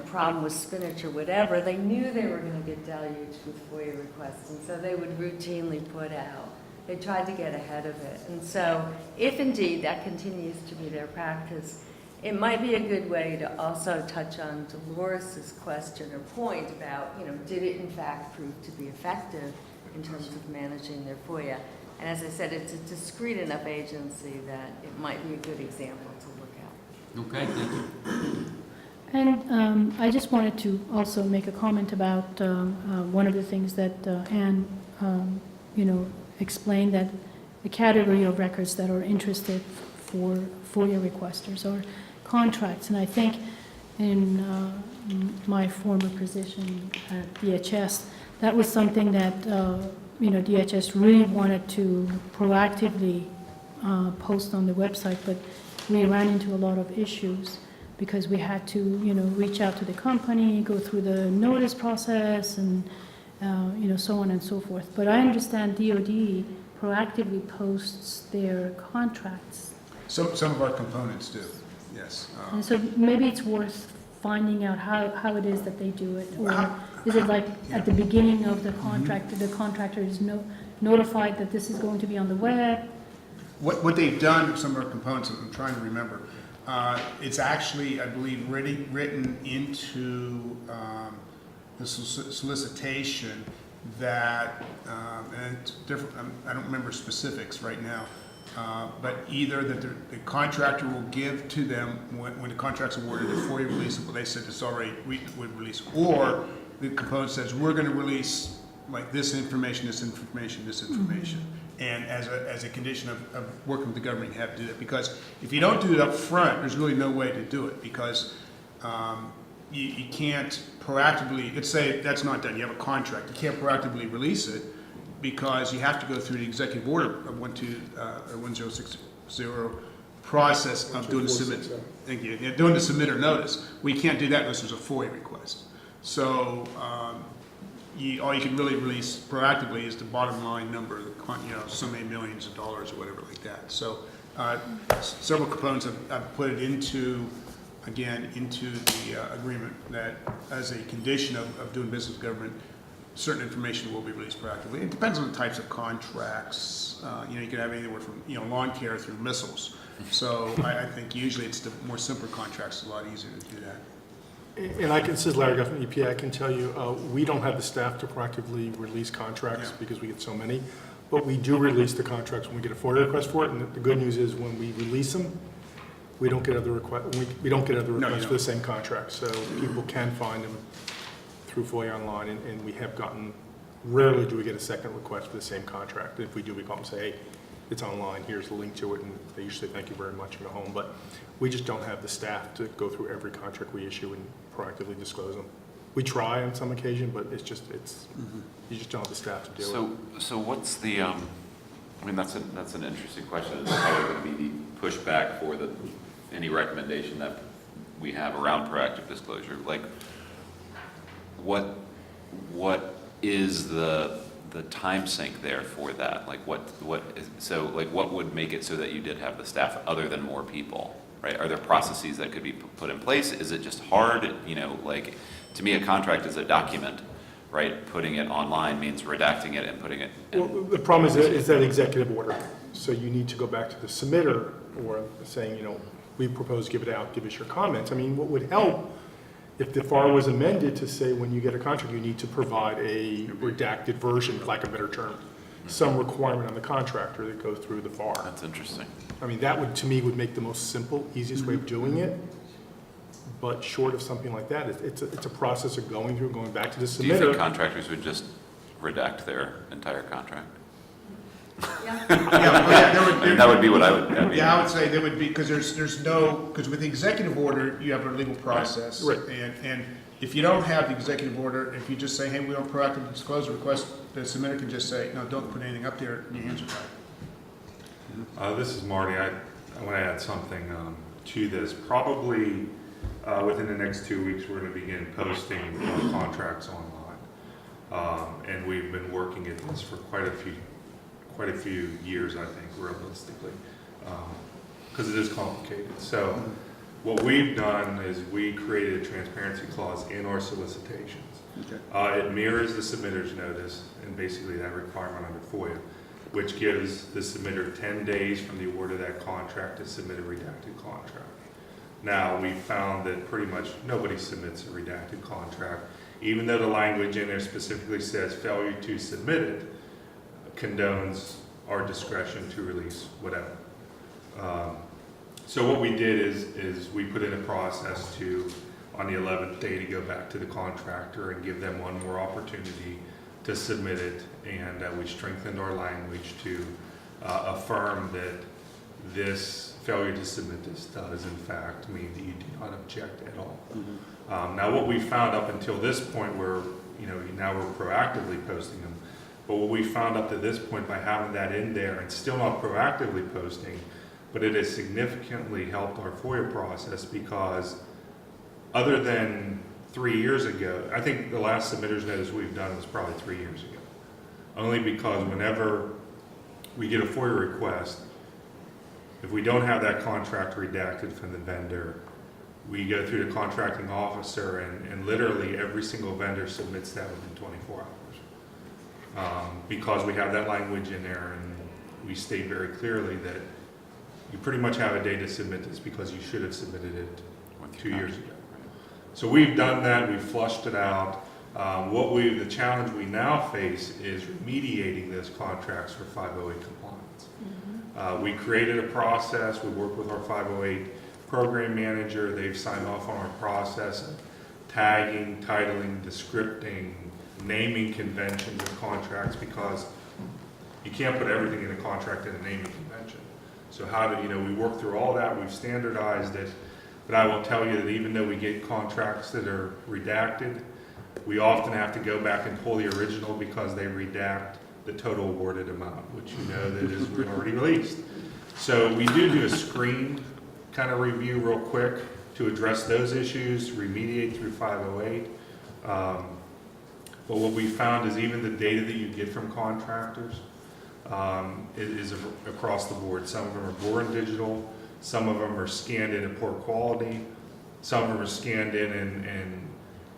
problem with spinach or whatever, they knew they were going to get deluged with FOIA requests, and so they would routinely put out they tried to get ahead of it. And so if indeed that continues to be their practice, it might be a good way to also touch on Dolores's question or point about, did it in fact prove to be effective in terms of managing their FOIA? And as I said, it's a discrete enough agency that it might be a good example to look at. Okay, thank you. And I just wanted to also make a comment about one of the things that Anne, explained, that the category of records that are interested for FOIA requesters are contracts. And I think in my former position at DHS, that was something that DHS really wanted to proactively post on the website, but we ran into a lot of issues because we had to, reach out to the company, go through the notice process, and so on and so forth. But I understand DoD proactively posts their contracts. Some of our components do, yes. And so maybe it's worth finding out how it is that they do it, or is it like at the beginning of the contract, the contractor is notified that this is going to be on the web? What they've done, some of our components, I'm trying to remember, it's actually, I believe, written into the solicitation that, and it's different, I don't remember specifics right now, but either that the contractor will give to them when the contract's awarded a FOIA release, but they said it's already released, or the component says we're going to release like this information, this information, this information. And as a condition of working with the government, you have to do that. Because if you don't do it up front, there's really no way to do it, because you can't proactively, let's say that's not done, you have a contract, you can't proactively release it because you have to go through the executive order of 1060 process of doing the submit. Thank you. Doing the submitter notice. We can't do that unless there's a FOIA request. So all you can really release proactively is the bottom line number, so many millions of dollars or whatever like that. So several components have put it into the agreement that as a condition of doing business with government, certain information will be released proactively. It depends on the types of contracts. You can have anywhere from lawn care through missiles. So I think usually it's the more simpler contracts, a lot easier to do that. And this is Larry Guff from EPA. I can tell you, we don't have the staff to proactively release contracts because we get so many, but we do release the contracts when we get a FOIA request for it. And the good news is when we release them, we don't get other requests. We don't get other requests for the same contract. So people can find them through FOIA online, and we have gotten. Rarely do we get a second request for the same contract. If we do, we call them and say, hey, it's online, here's the link to it, and they usually say thank you very much and go home. But we just don't have the staff to go through every contract we issue and proactively disclose them. We try on some occasion, but you just don't have the staff to do it. So what's the, that's an interesting question. Is how going to be the pushback for any recommendation that we have around proactive disclosure? Like, what is the time sink there for that? Like what would make it so that you did have the staff other than more people, right? Are there processes that could be put in place? Is it just hard? To me, a contract is a document, right? Putting it online means redacting it and putting it in. Well, the problem is that executive order. So you need to go back to the submitter or saying, we propose give it out, give us your comments. What would help if the FAR was amended to say when you get a contract, you need to provide a redacted version, for lack of a better term, some requirement on the contractor that goes through the FAR. That's interesting. That would, to me, would make the most simple, easiest way of doing it. But short of something like that, it's a process of going back to the submitter. Do you think contractors would just redact their entire contract? Yeah. That would be what I would. Yeah, I would say there would be, because because with the executive order, you have a legal process. Right. And if you don't have the executive order, if you just say, hey, we don't proactively disclose a request, the submitter can just say, no, don't put anything up there, and your hands are tied. This is Marty. I want to add something to this. Probably within the next 2 weeks, we're going to begin posting contracts online. And we've been working at this for quite a few years, I think, realistically, because it is complicated. So what we've done is we created a transparency clause in our solicitations. Okay. It mirrors the submitter's notice and basically that requirement under FOIA. which gives the submitter 10 days from the award of that contract to submit a redacted contract. Now, we found that pretty much nobody submits a redacted contract, even though the language in there specifically says failure to submit it condones our discretion to release whatever. So what we did is we put in a process to, on the 11th day, to go back to the contractor and give them one more opportunity to submit it, and we strengthened our language to affirm that this failure to submit this does in fact mean that you do not object at all. Now what we found up until this point, where now we're proactively posting them, but what we found up to this point by having that in there and still not proactively posting, but it has significantly helped our FOIA process, because other than 3 years ago, I think the last submitter's notice we've done was probably 3 years ago. Only because whenever we get a FOIA request, if we don't have that contract redacted from the vendor, we go through the contracting officer, and literally every single vendor submits that within 24 hours. Because we have that language in there, and we state very clearly that you pretty much have a day to submit this because you should have submitted it 2 years ago. So we've done that, we've flushed it out. The challenge we now face is remediating those contracts for 508 compliance. We created a process, we worked with our 508 program manager, they've signed off on our process of tagging, titling, descripting, naming conventions of contracts, because you can't put everything in a contract in a naming convention. So we work through all that, we've standardized it, but I will tell you that even though we get contracts that are redacted, we often have to go back and pull the original because they redact the total awarded amount, which that is already released. So we do a screen kind of review real quick to address those issues, remediate through 508. But what we found is even the data that you get from contractors is across the board. Some of them are born digital, some of them are scanned in at poor quality, some of them are scanned in and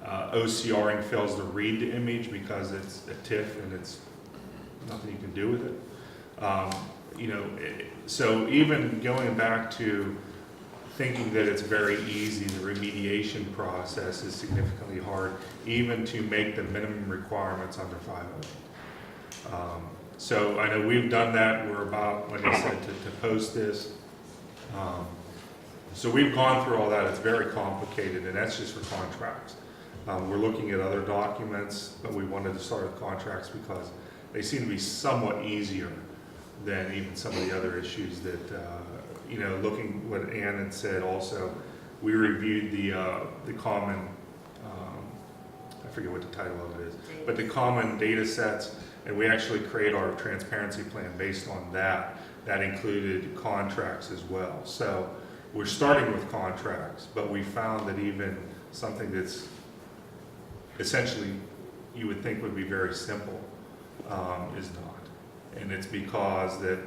OCRing fails to read the image because it's a TIFF and it's nothing you can do with it. So even going back to thinking that it's very easy, the remediation process is significantly hard, even to make the minimum requirements under 508. So I know we've done that. We're about, like I said, to post this. So we've gone through all that. It's very complicated, and that's just for contracts. We're looking at other documents, but we wanted to start with contracts because they seem to be somewhat easier than even some of the other issues that, looking what Ann had said also, we reviewed the common, I forget what the title of it is, but the common data sets, and we actually create our transparency plan based on that. That included contracts as well. So we're starting with contracts, but we found that even something that's essentially you would think would be very simple is not. And it's because that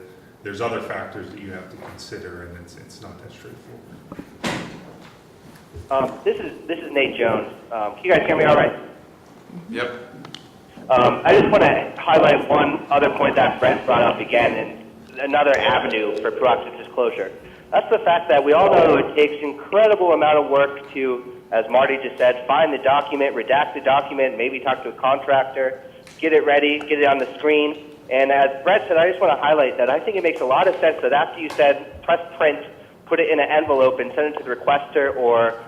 there's other factors that you have to consider, and it's not that straightforward. This is Nate Jones. Can you guys hear me all right? Yep. I just want to highlight one other point that Brent brought up again, and another avenue for proactive disclosure. That's the fact that we all know it takes incredible amount of work to, as Marty just said, find the document, redact the document, maybe talk to a contractor, get it ready, get it on the screen. And as Brett said, I just want to highlight that I think it makes a lot of sense that after you said press print, put it in an envelope and send it to the requester, or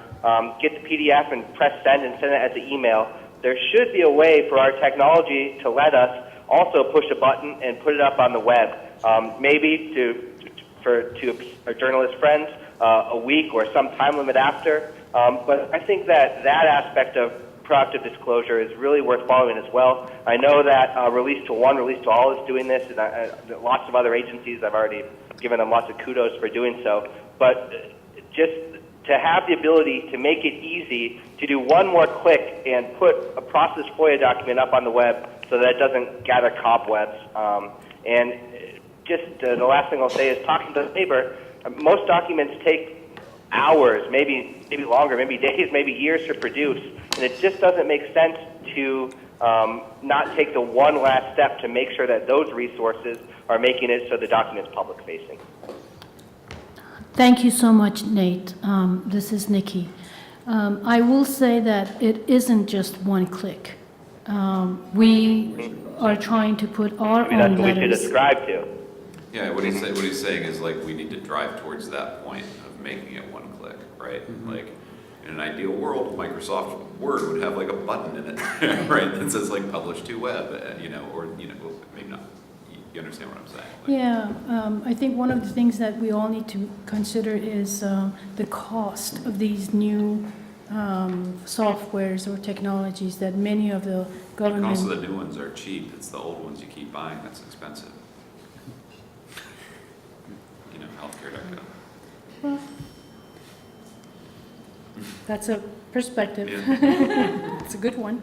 get the PDF and press send and send it as an email, there should be a way for our technology to let us also push a button and put it up on the web. Maybe to our journalist friends, a week or some time limit after. But I think that aspect of proactive disclosure is really worth following as well. I know that Release to One, Release to All is doing this, and lots of other agencies, I've already given them lots of kudos for doing so. But just to have the ability to make it easy to do one more click and put a processed FOIA document up on the web so that it doesn't gather cobwebs. And just the last thing I'll say is talking to the neighbor, most documents take hours, maybe longer, maybe days, maybe years to produce, and it just doesn't make sense to not take the one last step to make sure that those resources are making it so the document is public facing. Thank you so much, Nate. This is Nikki. I will say that it isn't just one click. We are trying to put our Maybe that's own what we should letters. ascribe to. Yeah, what he's saying is like we need to drive towards that point of making it one click, right? Like in an ideal world, Microsoft Word would have like a button in it, right? That says like publish to web, or well, maybe not. You understand what I'm saying? Like, Yeah, I think one of the things that we all need to consider is the cost of these new softwares or technologies that many of the government. the cost of the new ones are cheap. It's the old ones you keep buying that's expensive. Healthcare.gov. Well, that's a perspective. Yeah. It's a good one.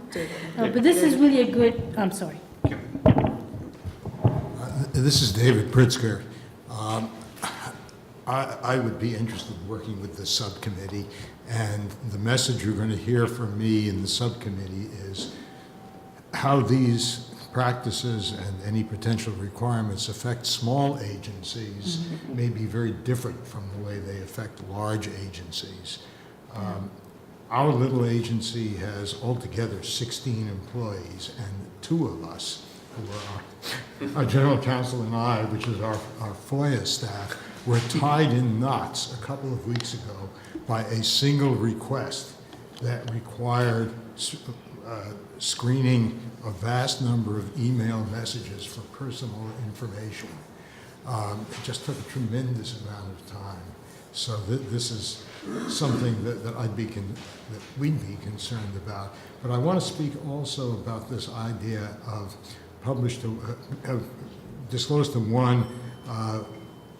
But this is really a good, I'm sorry. This is David Pritzker. I would be interested in working with the subcommittee, and the message you're going to hear from me in the subcommittee is how these practices and any potential requirements affect small agencies may be very different from the way they affect large agencies. Our little agency has altogether 16 employees, and 2 of us, who are our general counsel and I, which is our FOIA staff, were tied in knots a couple of weeks ago by a single request that required screening a vast number of email messages for personal information. It just took a tremendous amount of time. So this is something that we'd be concerned about. But I want to speak also about this idea of disclose to one,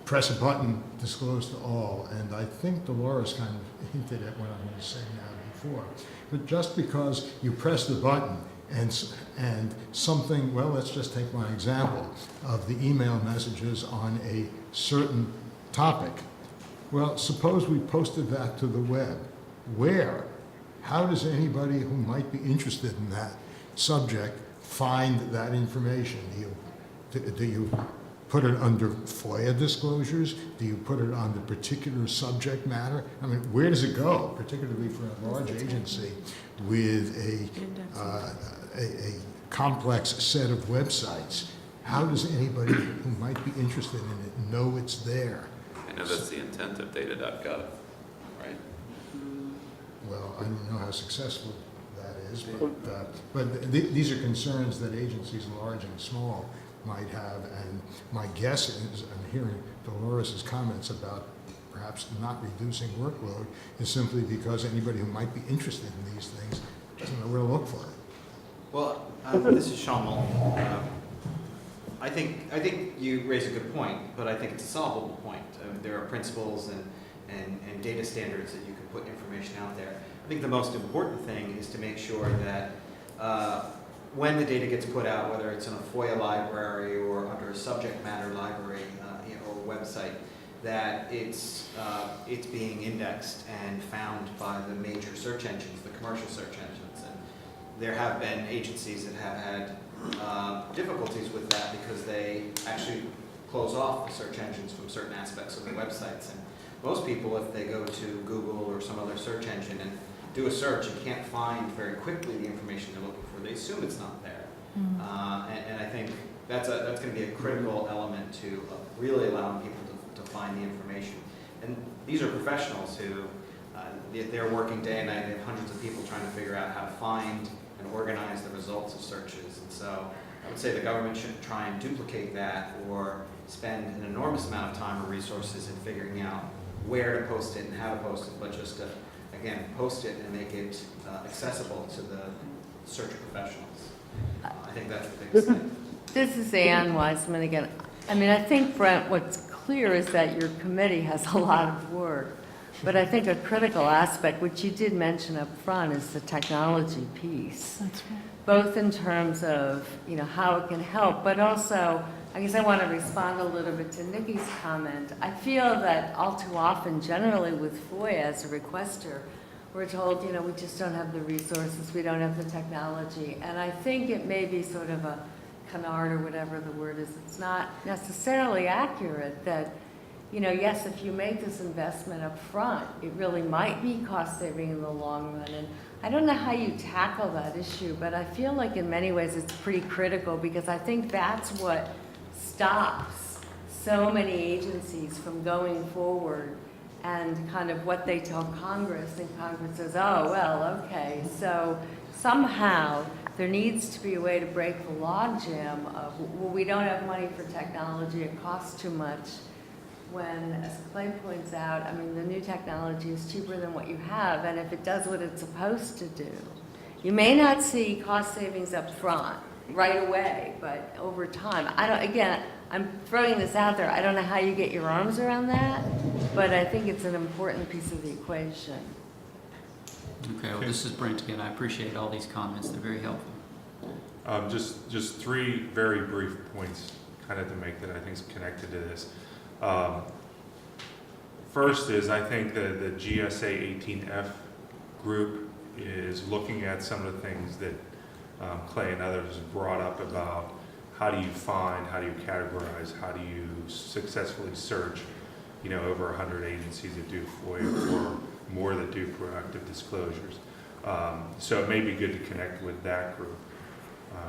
press a button, disclose to all. And I think Dolores kind of hinted at what I'm going to say now before. But just because you press the button and something, well, let's just take my example of the email messages on a certain topic. Well, suppose we posted that to the web. Where? How does anybody who might be interested in that subject find that information? Do you put it under FOIA disclosures? Do you put it on the particular subject matter? I mean, where does it go, particularly for a large agency with a complex set of websites? How does anybody who might be interested in it know it's there? I know that's the intent of data.gov, right? Well, I don't know how successful that is, but these are concerns that agencies large and small might have, and my guess is, I'm hearing Dolores' comments about perhaps not reducing workload, is simply because anybody who might be interested in these things doesn't know where to look for it. Well, this is Sean Mullen. I think you raise a good point, but I think it's a solvable point. There are principles and data standards that you can put information out there. I think the most important thing is to make sure that when the data gets put out, whether it's in a FOIA library or under a subject matter library or website, that it's being indexed and found by the major search engines, the commercial search engines. And there have been agencies that have had difficulties with that because they actually close off the search engines from certain aspects of the websites. And most people, if they go to Google or some other search engine and do a search and can't find very quickly the information they're looking for, they assume it's not there. And I think that's going to be a critical element to really allowing people to find the information. And these are professionals who, they're working day and night. They have hundreds of people trying to figure out how to find and organize the results of searches. And so I would say the government shouldn't try and duplicate that or spend an enormous amount of time or resources in figuring out where to post it and how to post it, but just to, again, post it and make it accessible to the search professionals. I think that's the biggest thing. This is Ann Wiseman again. I mean, I think, Brent, what's clear is that your committee has a lot of work. But I think a critical aspect, which you did mention up front, is the technology piece. That's right. Both in terms of, how it can help, but also, I guess I want to respond a little bit to Nikki's comment. I feel that all too often, generally with FOIA as a requester, we're told, we just don't have the resources, we don't have the technology. And I think it may be sort of a canard or whatever the word is, it's not necessarily accurate that, you know, yes, if you make this investment up front, it really might be cost saving in the long run. And I don't know how you tackle that issue, but I feel like in many ways it's pretty critical, because I think that's what stops so many agencies from going forward and kind of what they tell Congress, and Congress says, oh, well, okay. So somehow there needs to be a way to break the logjam of, well, we don't have money for technology, it costs too much. When, as Clay points out, I mean, the new technology is cheaper than what you have, and if it does what it's supposed to do, you may not see cost savings up front right away, but over time. Again, I'm throwing this out there. I don't know how you get your arms around that, but I think it's an important piece of the equation. Okay, well, this is Brent again. I appreciate all these comments. They're very helpful. Just three very brief points kind of to make that I think is connected to this. First is, I think that the GSA 18F group is looking at some of the things that Clay and others brought up about how do you find, how do you categorize, how do you successfully search, you know, over 100 agencies that do FOIA or more that do proactive disclosures. So it may be good to connect with that group,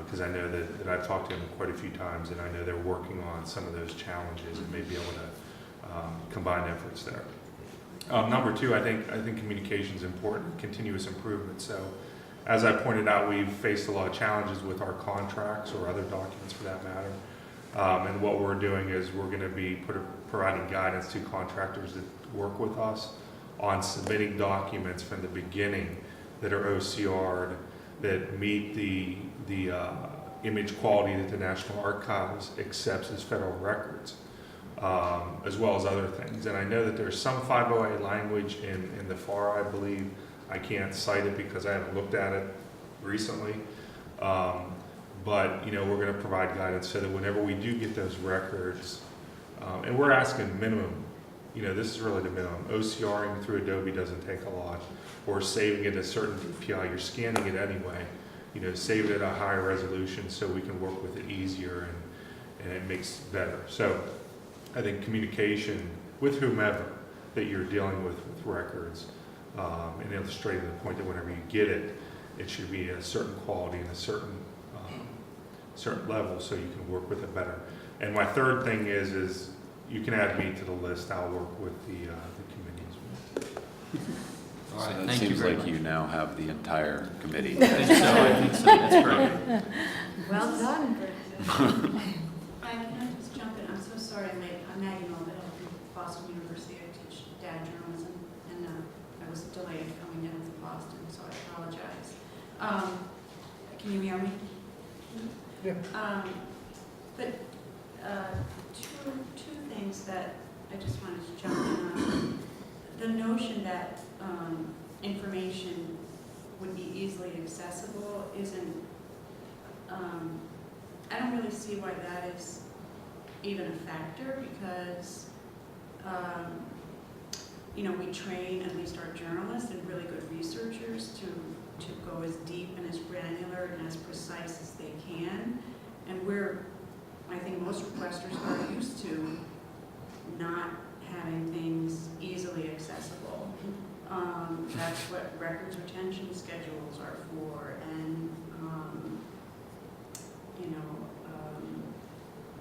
because I know that I've talked to them quite a few times, and I know they're working on some of those challenges and may be able to combine efforts there. Number two, I think communication is important, continuous improvement. So as I pointed out, we've faced a lot of challenges with our contracts or other documents for that matter. And what we're doing is we're going to be providing guidance to contractors that work with us on submitting documents from the beginning that are OCR'd, that meet the image quality that the National Archives accepts as federal records, as well as other things. And I know that there's some 508 language in the FAR, I believe. I can't cite it because I haven't looked at it recently. But, you know, we're going to provide guidance so that whenever we do get those records, and we're asking minimum, you know, this is really the minimum. OCRing through Adobe doesn't take a lot, or saving it at a certain DPI. You're scanning it anyway. You know, save it at a higher resolution so we can work with it easier and it makes better. So I think communication with whomever that you're dealing with records, and illustrating the point that whenever you get it, it should be a certain quality and a certain level so you can work with it better. And my third thing is you can add me to the list. I'll work with the committees. All right, So that thank you seems very like much. you now have the entire committee. I think so. That's great. Well done, Brent. Hi, can I just jump in? I'm so sorry I'm late. I'm Maggie Mulville from Boston University. I teach data journalism, and I was delayed coming down from Boston, so I apologize. Can you hear me? Yeah. But two things that I just wanted to jump in on. The notion that information would be easily accessible isn't, I don't really see why that is even a factor, because, you know, we train at least our journalists and really good researchers to go as deep and as granular and as precise as they can. And I think most requesters are used to not having things easily accessible. That's what records retention schedules are for, and you know,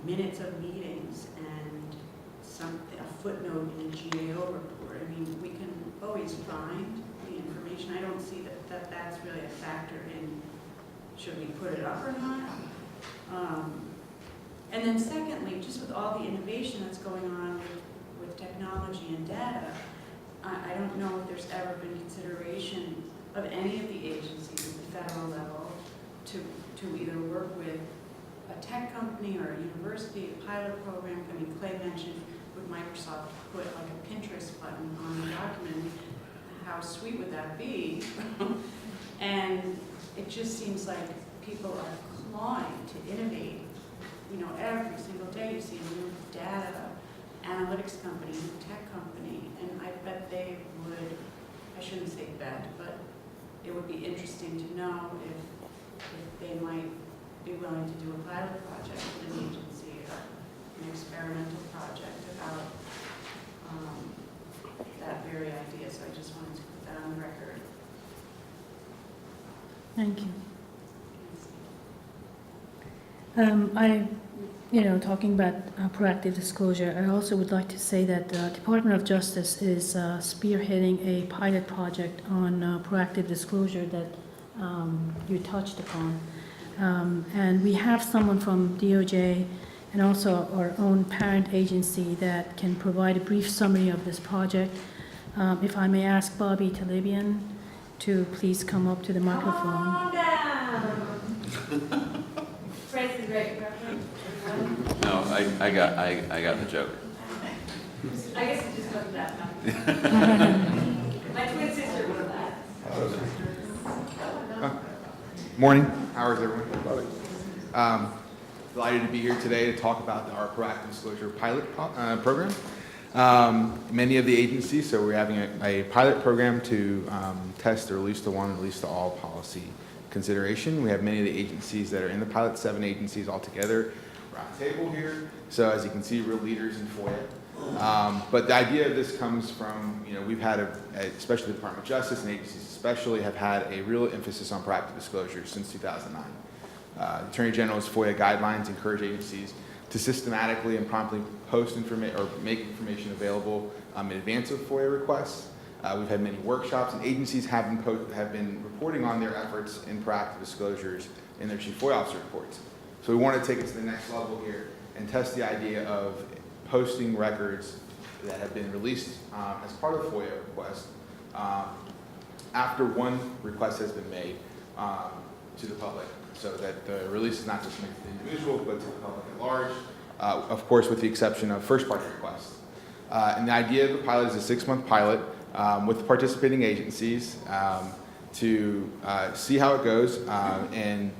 minutes of meetings and a footnote in a GAO report. I mean, we can always find the information. I don't see that that's really a factor in should we put it up or not. And then secondly, just with all the innovation that's going on with technology and data, I don't know if there's ever been consideration of any of the agencies at the federal level to either work with a tech company or a university, a pilot program. I mean, Clay mentioned would Microsoft put like a Pinterest button on the document. How sweet would that be? And it just seems like people are clawing to innovate. You know, every single day you see a new data analytics company, new tech company, and I bet they would, I shouldn't say bet, but it would be interesting to know if they might be willing to do a pilot project with an agency, an experimental project about that very idea. So I just wanted to put that on the record. Thank you. Talking about proactive disclosure, I also would like to say that the Department of Justice is spearheading a pilot project on proactive disclosure that you touched upon. And we have someone from DOJ and also our own parent agency that can provide a brief summary of this project. If I may ask Bobby Talibian to please come up to the microphone. Calm down. Praise the great reference. No, I got the joke. I guess it just goes that way. My twin sister was that. Morning. How is everyone? Delighted to be here today to talk about our proactive disclosure pilot program. Many of the agencies, so we're having a pilot program to test the release to one and release to all policy consideration. We have many of the agencies that are in the pilot, 7 agencies altogether, around the table here. So as you can see, real leaders in FOIA. But the idea of this comes from, we've had, especially the Department of Justice and agencies especially, have had a real emphasis on proactive disclosure since 2009. The Attorney General's FOIA guidelines encourage agencies to systematically and promptly post information or make information available in advance of FOIA requests. We've had many workshops, and agencies have been reporting on their efforts in proactive disclosures in their Chief FOIA Officer reports. So we want to take it to the next level here and test the idea of posting records that have been released as part of FOIA requests after one request has been made to the public, so that the release is not just made to the individual, but to the public at large, of course with the exception of first-party requests. And the idea of the pilot is a 6-month pilot with participating agencies to see how it goes and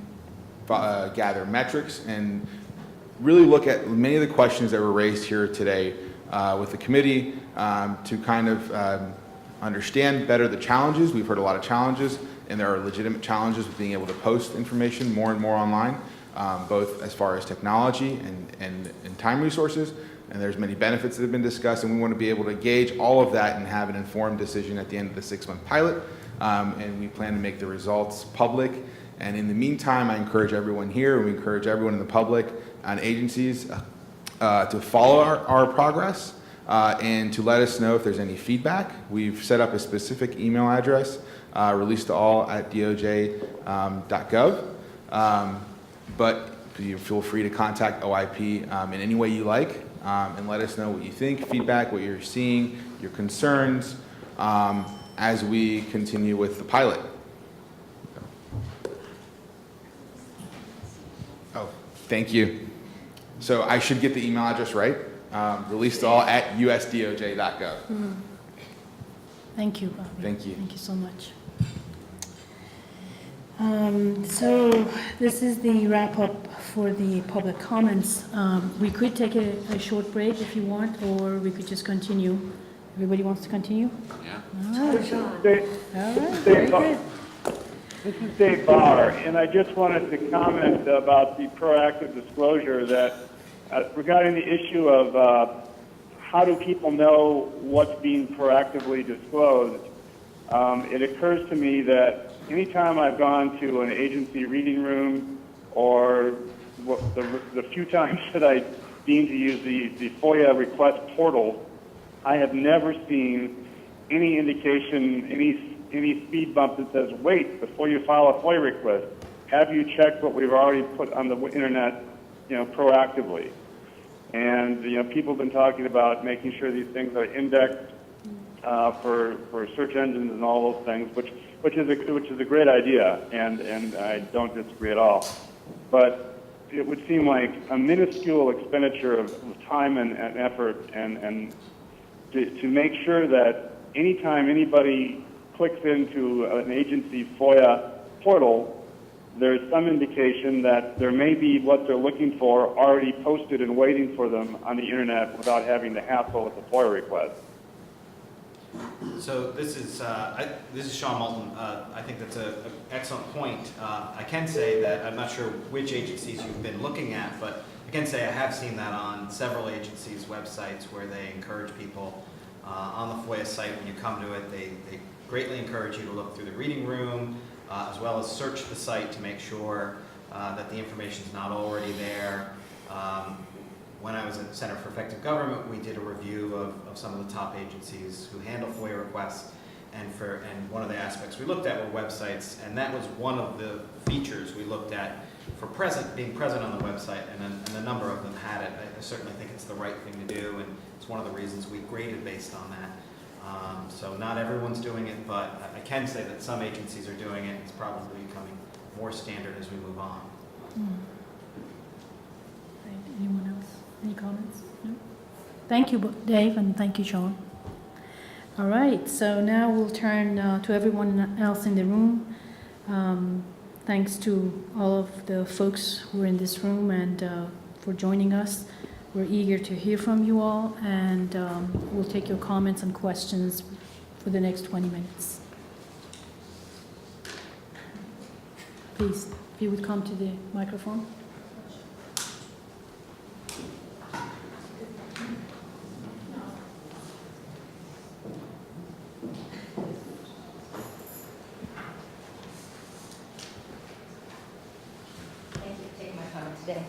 gather metrics and really look at many of the questions that were raised here today with the committee to kind of understand better the challenges. We've heard a lot of challenges, and there are legitimate challenges with being able to post information more and more online, both as far as technology and time resources. And there's many benefits that have been discussed, and we want to be able to gauge all of that and have an informed decision at the end of the 6-month pilot. And we plan to make the results public. And in the meantime, I encourage everyone here, and we encourage everyone in the public and agencies to follow our progress and to let us know if there's any feedback. We've set up a specific email address, released to all at doj.gov. But you feel free to contact OIP in any way you like and let us know what you think, feedback, what you're seeing, your concerns as we continue with the pilot. Oh, thank you. So I should get the email address right. Released all at usdoj.gov. Thank you, Bobby. Thank you. Thank you so much. So this is the wrap-up for the public comments. We could take a short break if you want, or we could just continue. Everybody wants to continue? Yeah. All right. Very good. This is Dave Barr, and I just wanted to comment about the proactive disclosure that regarding the issue of how do people know what's being proactively disclosed. It occurs to me that anytime I've gone to an agency reading room or the few times that I deem to use the FOIA request portal, I have never seen any indication, any speed bump that says, wait, before you file a FOIA request, have you checked what we've already put on the internet, proactively? And, people have been talking about making sure these things are indexed for search engines and all those things, which is a great idea, and I don't disagree at all. But it would seem like a minuscule expenditure of time and effort and to make sure that anytime anybody clicks into an agency FOIA portal, there's some indication that there may be what they're looking for already posted and waiting for them on the internet without having to hassle with the FOIA request. So this is Sean Moulton. I think that's an excellent point. I can say that I'm not sure which agencies you've been looking at, but I can say I have seen that on several agencies' websites where they encourage people on the FOIA site when you come to it. They greatly encourage you to look through the reading room as well as search the site to make sure that the information is not already there. When I was at Center for Effective Government, we did a review of some of the top agencies who handle FOIA requests, and one of the aspects we looked at were websites, and that was one of the features we looked at for being present on the website, and a number of them had it. I certainly think it's the right thing to do, and it's one of the reasons we graded based on that. So not everyone's doing it, but I can say that some agencies are doing it. It's probably becoming more standard as we move on. Anyone else? Any comments? No? Thank you, Dave, and thank you, Sean. All right, so now we'll turn to everyone else in the room. Thanks to all of the folks who are in this room and for joining us. We're eager to hear from you all, and we'll take your comments and questions for the next 20 minutes. Please, if you would come to the microphone. Today.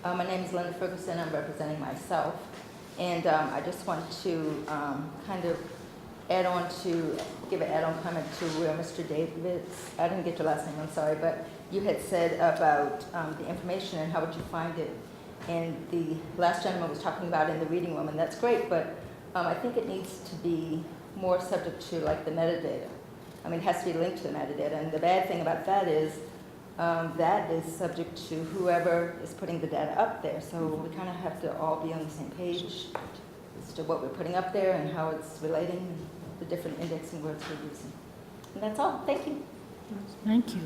My name is Linda Ferguson. I'm representing myself, and I just want to kind of give an add-on comment to where Mr. Davis, I didn't get your last name, I'm sorry, but you had said about the information and how would you find it. And the last gentleman was talking about in the reading room, and that's great, but I think it needs to be more subject to like the metadata. I mean, it has to be linked to the metadata, and the bad thing about that is that is subject to whoever is putting the data up there. So we kind of have to all be on the same page as to what we're putting up there and how it's relating, the different indexing words we're using. And that's all. Thank you. Thank you.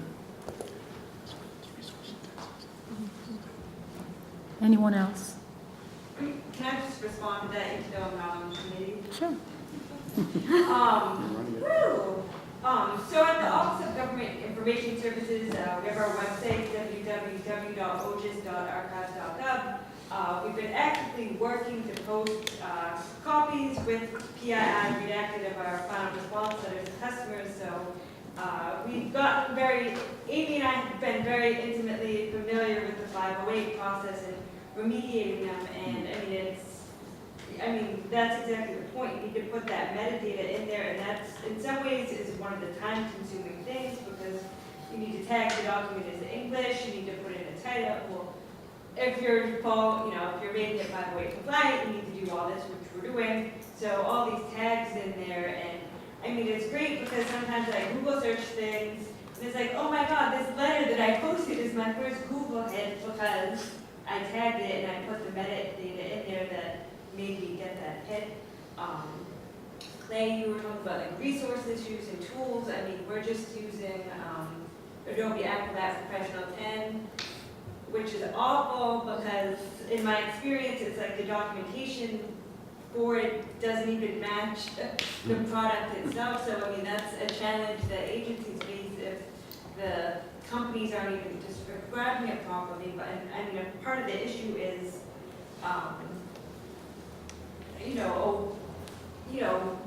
Anyone else? Can I just respond to that, even though I'm not on the committee? Sure. So at the Office of Government Information Services, we have our website, www.ogis.archives.gov. We've been actively working to post copies with PII redacted of our final response letters to customers. So we've gotten Amy and I have been very intimately familiar with the 508 process and remediating them. And I mean, that's exactly the point. You need to put that metadata in there, and that's, in some ways, is one of the time-consuming things because you need to tag the document as English, you need to put in a title. Well, if you're if you're making it 508 compliant, you need to do all this, which we're doing. So all these tags in there, and I mean, it's great because sometimes I Google search things, and it's like, oh my God, this letter that I posted is my first Google hit because I tagged it and I put the metadata in there that made me get that hit. Clay, you were talking about like resources, using tools. I mean, we're just using Adobe Acrobat Professional 10, which is awful because in my experience, it's like the documentation for it doesn't even match the product itself. So I mean, that's a challenge that agencies face if the companies aren't even describing it properly. But I mean, part of the issue is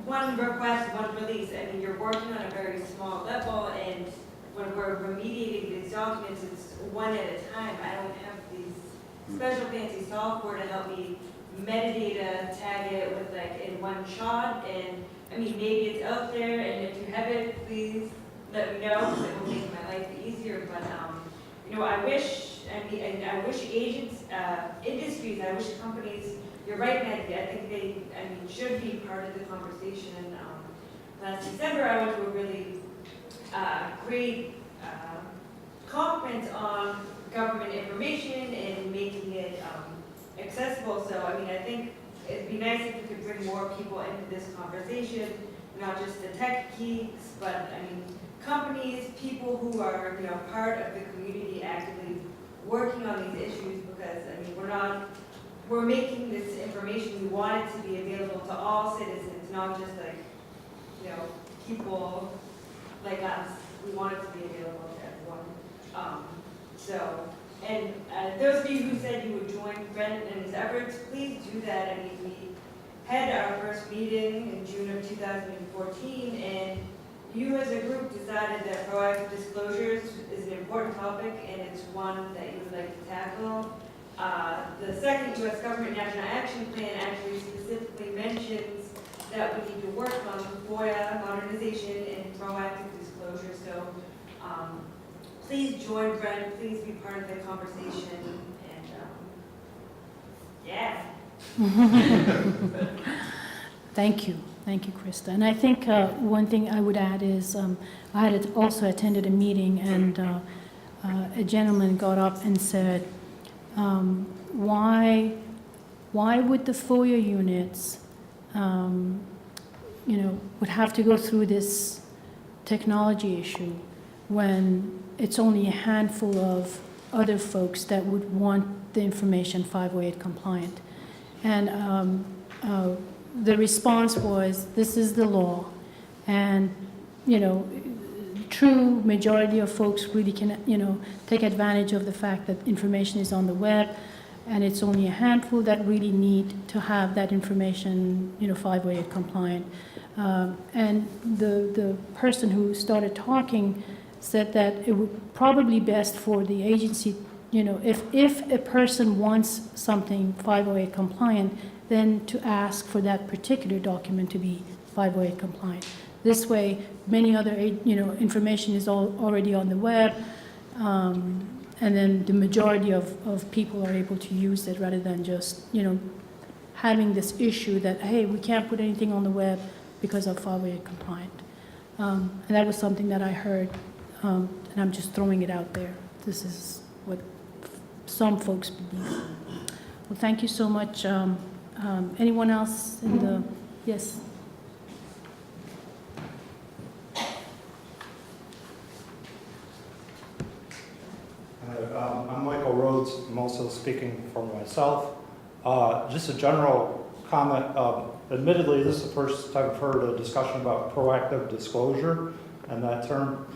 one request, one release. I mean, you're working on a very small level, and when we're remediating these documents, it's one at a time. I don't have these special fancy software to help me metadata tag it with in one shot. And I mean, maybe it's out there, and if you have it, please let me know because it will make my life easier. But I wish agents, industries, I wish companies. You're right, Maggie. I think they, should be part of the conversation. Last December, I went to a really great conference on government information and making it accessible. So, I think it'd be nice if we could bring more people into this conversation, not just the tech geeks, but companies, people who are part of the community actively working on these issues. Because we're making this information, we want it to be available to all citizens, not just people like us, we want it to be available to everyone. And those of you who said you would join Brent in his efforts, please do that. I mean, we had our first meeting in June of 2014, and you as a group decided that proactive disclosures is an important topic, and it's one that you would like to tackle. The second U.S. Government National Action Plan actually specifically mentions that we need to work on FOIA modernization and proactive disclosure. So please join Brent, please be part of the conversation, and yeah. Thank you, Krista. And I think one thing I would add is I had also attended a meeting, and a gentleman got up and said, why would the FOIA units, would have to go through this technology issue when it's only a handful of other folks that would want the information 508 compliant? And the response was, this is the law, and true majority of folks really can take advantage of the fact that information is on the web, and it's only a handful that really need to have that information 508 compliant. And the person who started talking said that it would probably best for the agency, if a person wants something 508 compliant, then to ask for that particular document to be 508 compliant. This way, many other, information is already on the web, and then the majority of people are able to use it rather than just, having this issue that, hey, we can't put anything on the web because of 508 compliant. And that was something that I heard, and I'm just throwing it out there. This is what some folks believe. Well, thank you so much. Anyone else in the, yes? I'm Michael Rhodes. I'm also speaking for myself. Just a general comment. Admittedly, this is the first time I've heard a discussion about proactive disclosure and that term.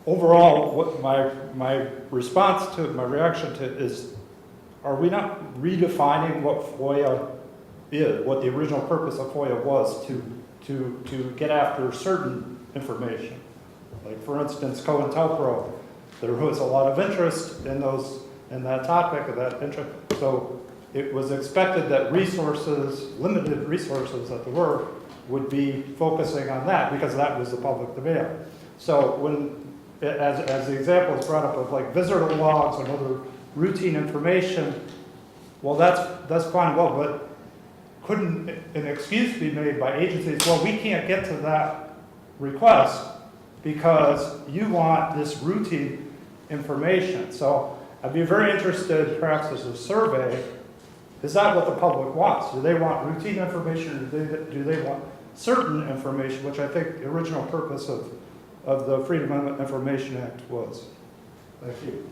Overall, what my response to, my reaction to is, are we not redefining what FOIA is, what the original purpose of FOIA was to get after certain information? Like, for instance, COINTELPRO, there was a lot of interest in that topic, of that interest. So it was expected that resources, limited resources that there were, would be focusing on that because that was the public demand. So when, as the example is brought up of like visitor logs and other routine information, well, that's fine, well, but couldn't an excuse be made by agencies, well, we can't get to that request because you want this routine information. So I'd be very interested, perhaps as a survey, is that what the public wants? Do they want routine information, or do they want certain information, which I think the original purpose of the Freedom of Information Act was? Thank you.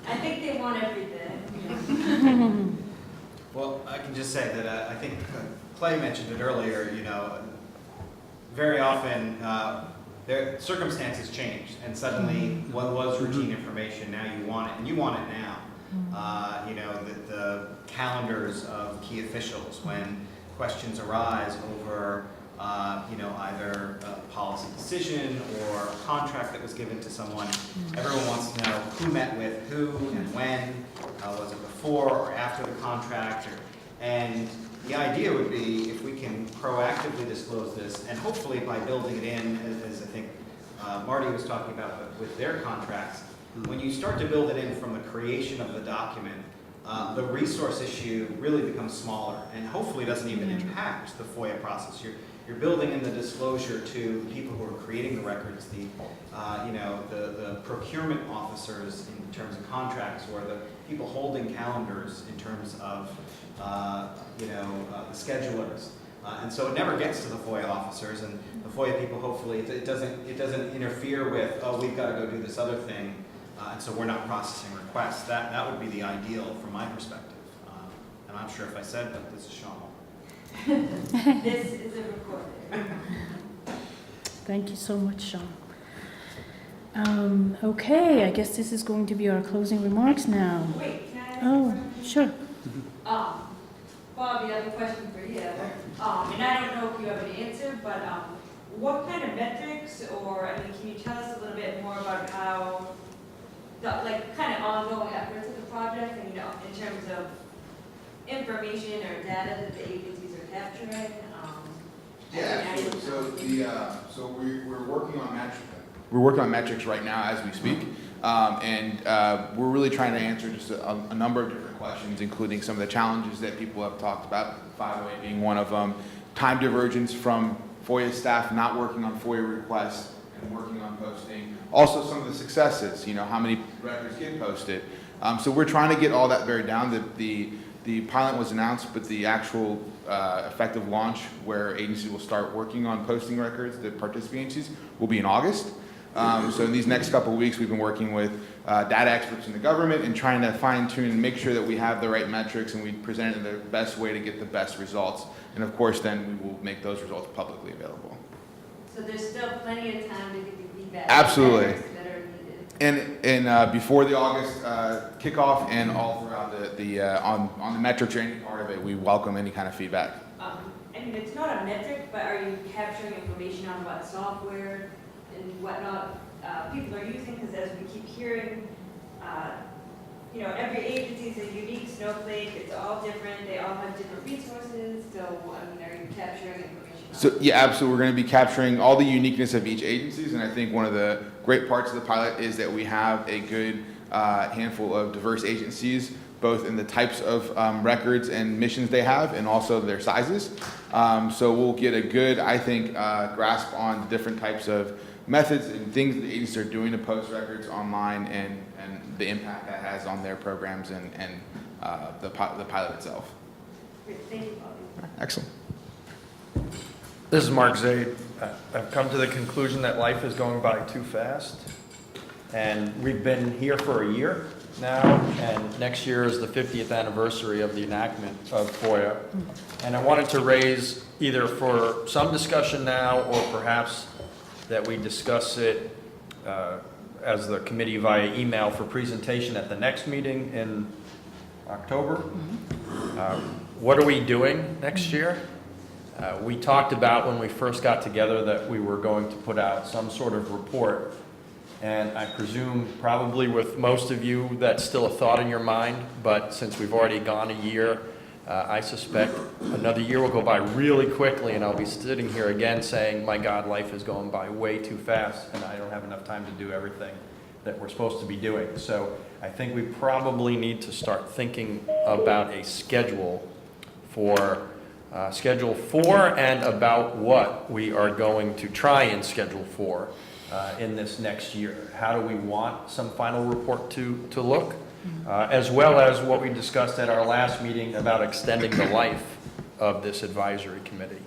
I think they want everything. Well, I can just say that I think Clay mentioned it earlier, very often their circumstances changed, and suddenly what was routine information, now you want it, and you want it now. The calendars of key officials when questions arise over either a policy decision or a contract that was given to someone. Everyone wants to know who met with who and when. Was it before or after the contract? And the idea would be if we can proactively disclose this, and hopefully by building it in, as I think Marty was talking about with their contracts, when you start to build it in from the creation of the document, the resource issue really becomes smaller and hopefully doesn't even impact the FOIA process. You're building in the disclosure to the people who are creating the records, the procurement officers in terms of contracts, or the people holding calendars in terms of the schedulers. And so it never gets to the FOIA officers, and the FOIA people, hopefully, it doesn't interfere with, oh, we've got to go do this other thing, and so we're not processing requests. That would be the ideal from my perspective. And I'm not sure if I said, but this is Sean. This is a recording. Thank you so much, Sean. Okay, I guess this is going to be our closing remarks now. Wait, can I ask Oh, a question? sure. Bobby, I have a question for you. And I don't know if you have an answer, but what kind of metrics, or I mean, can you tell us a little bit more about how, like, kind of ongoing efforts of the project, and in terms of information or data that the agencies are capturing? Yeah, absolutely. So we're working on metrics. We're working on metrics right now as we speak, and we're really trying to answer just a number of different questions, including some of the challenges that people have talked about, FOIA being one of them, time divergence from FOIA staff not working on FOIA requests and working on posting. Also some of the successes, how many records get posted. So we're trying to get all that very down. The pilot was announced, but the actual effective launch where agencies will start working on posting records, the participating agencies, will be in August. So in these next couple of weeks, we've been working with data experts in the government and trying to fine tune and make sure that we have the right metrics and we present it in the best way to get the best results. And of course, then we will make those results publicly available. So there's still plenty of time to get the feedback. Absolutely. That are needed. And before the August kickoff and all throughout on the metrics or any part of it, we welcome any kind of feedback. I mean, it's not a metric, but are you capturing information on what software and whatnot people are using? Because as we keep hearing, every agency is a unique snowflake. It's all different. They all have different resources. So, I mean, are you capturing information? So yeah, absolutely. We're going to be capturing all the uniqueness of each agencies, and I think one of the great parts of the pilot is that we have a good handful of diverse agencies, both in the types of records and missions they have, and also their sizes. So we'll get a good, I think, grasp on the different types of methods and things that the agencies are doing to post records online, and the impact that has on their programs and the pilot itself. Great. Thank you, Bobby. Excellent. This is Mark Zaid. I've come to the conclusion that life is going by too fast. And we've been here for a year now, and next year is the 50th anniversary of the enactment of FOIA. And I wanted to raise, either for some discussion now, or perhaps that we discuss it as the committee via email for presentation at the next meeting in October. What are we doing next year? We talked about when we first got together that we were going to put out some sort of report, and I presume probably with most of you that's still a thought in your mind, but since we've already gone a year, I suspect another year will go by really quickly, and I'll be sitting here again saying, my God, life is going by way too fast, and I don't have enough time to do everything that we're supposed to be doing. So I think we probably need to start thinking about a schedule for Schedule 4 and about what we are going to try in Schedule 4 in this next year. How do we want some final report to look? As well as what we discussed at our last meeting about extending the life of this advisory committee,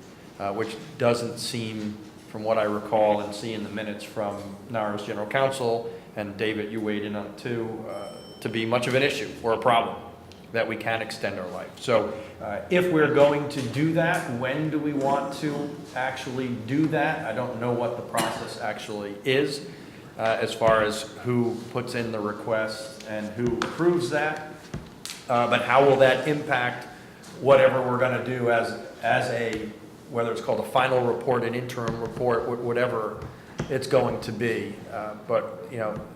which doesn't seem, from what I recall and see in the minutes from NARA's General Counsel, and David, you weighed in on it too, to be much of an issue or a problem, that we can extend our life. So if we're going to do that, when do we want to actually do that? I don't know what the process actually is as far as who puts in the request and who approves that. But how will that impact whatever we're going to do as a, whether it's called a final report, an interim report, whatever it's going to be. But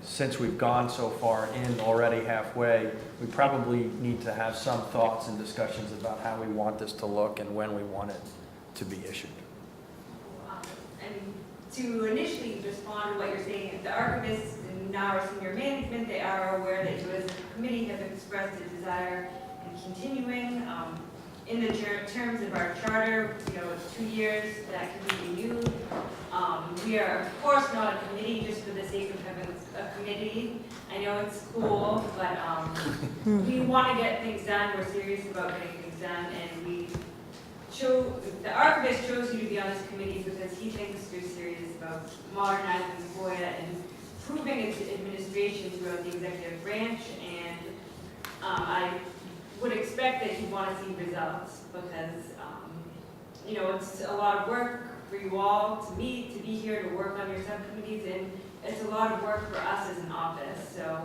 since we've gone so far in already halfway, we probably need to have some thoughts and discussions about how we want this to look and when we want it to be issued. And to initially respond to what you're saying, the archivists and our senior management, they are aware that you as a committee have expressed a desire in continuing. In the terms of our charter, it's 2 years that can be renewed. We are, of course, not a committee just for the sake of having a committee. I know it's cool, but we want to get things done. We're serious about getting things done, and the archivist chose you to be on this committee because he thinks you're serious about modernizing FOIA and improving its administration throughout the executive branch, and I would expect that you want to see results because you know, it's a lot of work for you all to meet, to be here, to work on your subcommittees, and it's a lot of work for us as an office. So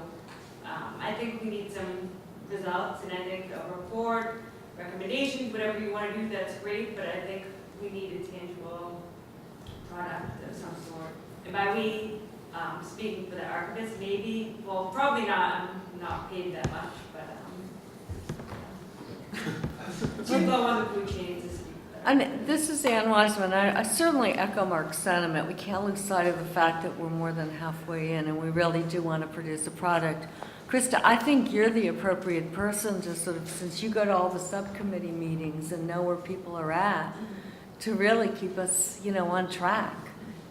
I think we need some results, and I think a report, recommendations, whatever you want to do, that's great, but I think we need a tangible product of some sort. And by we, speaking for the archivist, maybe, well, probably not, I'm not paid that much, but too low on the food chain to speak. I mean, this is Ann Wiseman. I certainly echo Mark's sentiment. We can't lose sight of the fact that we're more than halfway in, and we really do want to produce a product. Krista, I think you're the appropriate person to sort of, since you go to all the subcommittee meetings and know where people are at, to really keep us, you know, on track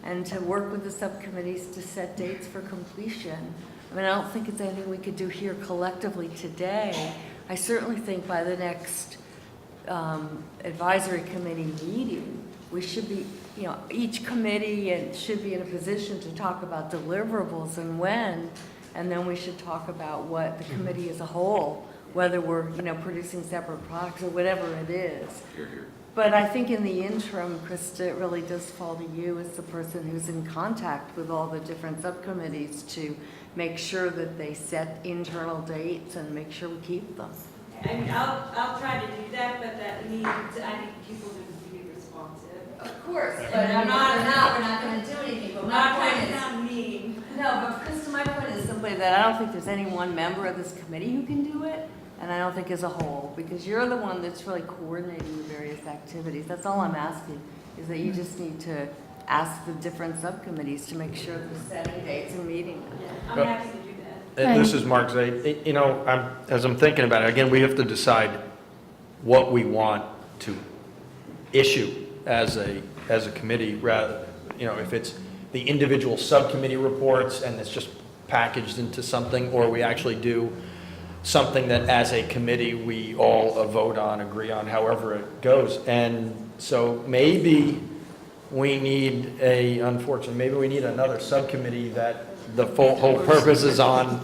and to work with the subcommittees to set dates for completion. I mean, I don't think it's anything we could do here collectively today. I certainly think by the next advisory committee meeting, we should be, you know, each committee should be in a position to talk about deliverables and when, and then we should talk about what the committee as a whole, whether we're, you know, producing separate products or whatever it is. Here, here. But I think in the interim, Krista, it really does fall to you as the person who's in contact with all the different subcommittees to make sure that they set internal dates and make sure we keep them. I mean, I'll try to do that, but that means I need people to be responsive. Of course, but I'm we're not going to do anything. But not my trying point to is, sound mean. no, but Krista, my point is simply that I don't think there's any one member of this committee who can do it, and I don't think as a whole, because you're the one that's really coordinating the various activities. That's all I'm asking, is that you just need to ask the different subcommittees to make sure they're setting dates and meeting them. I'm happy to do that. This is Mark Zay. You know, as I'm thinking about it, again, we have to decide what we want to issue as a committee, rather, you know, if it's the individual subcommittee reports and it's just packaged into something, or we actually do something that as a committee we all vote on, agree on, however it goes. And so maybe we need maybe we need another subcommittee that the whole purpose is on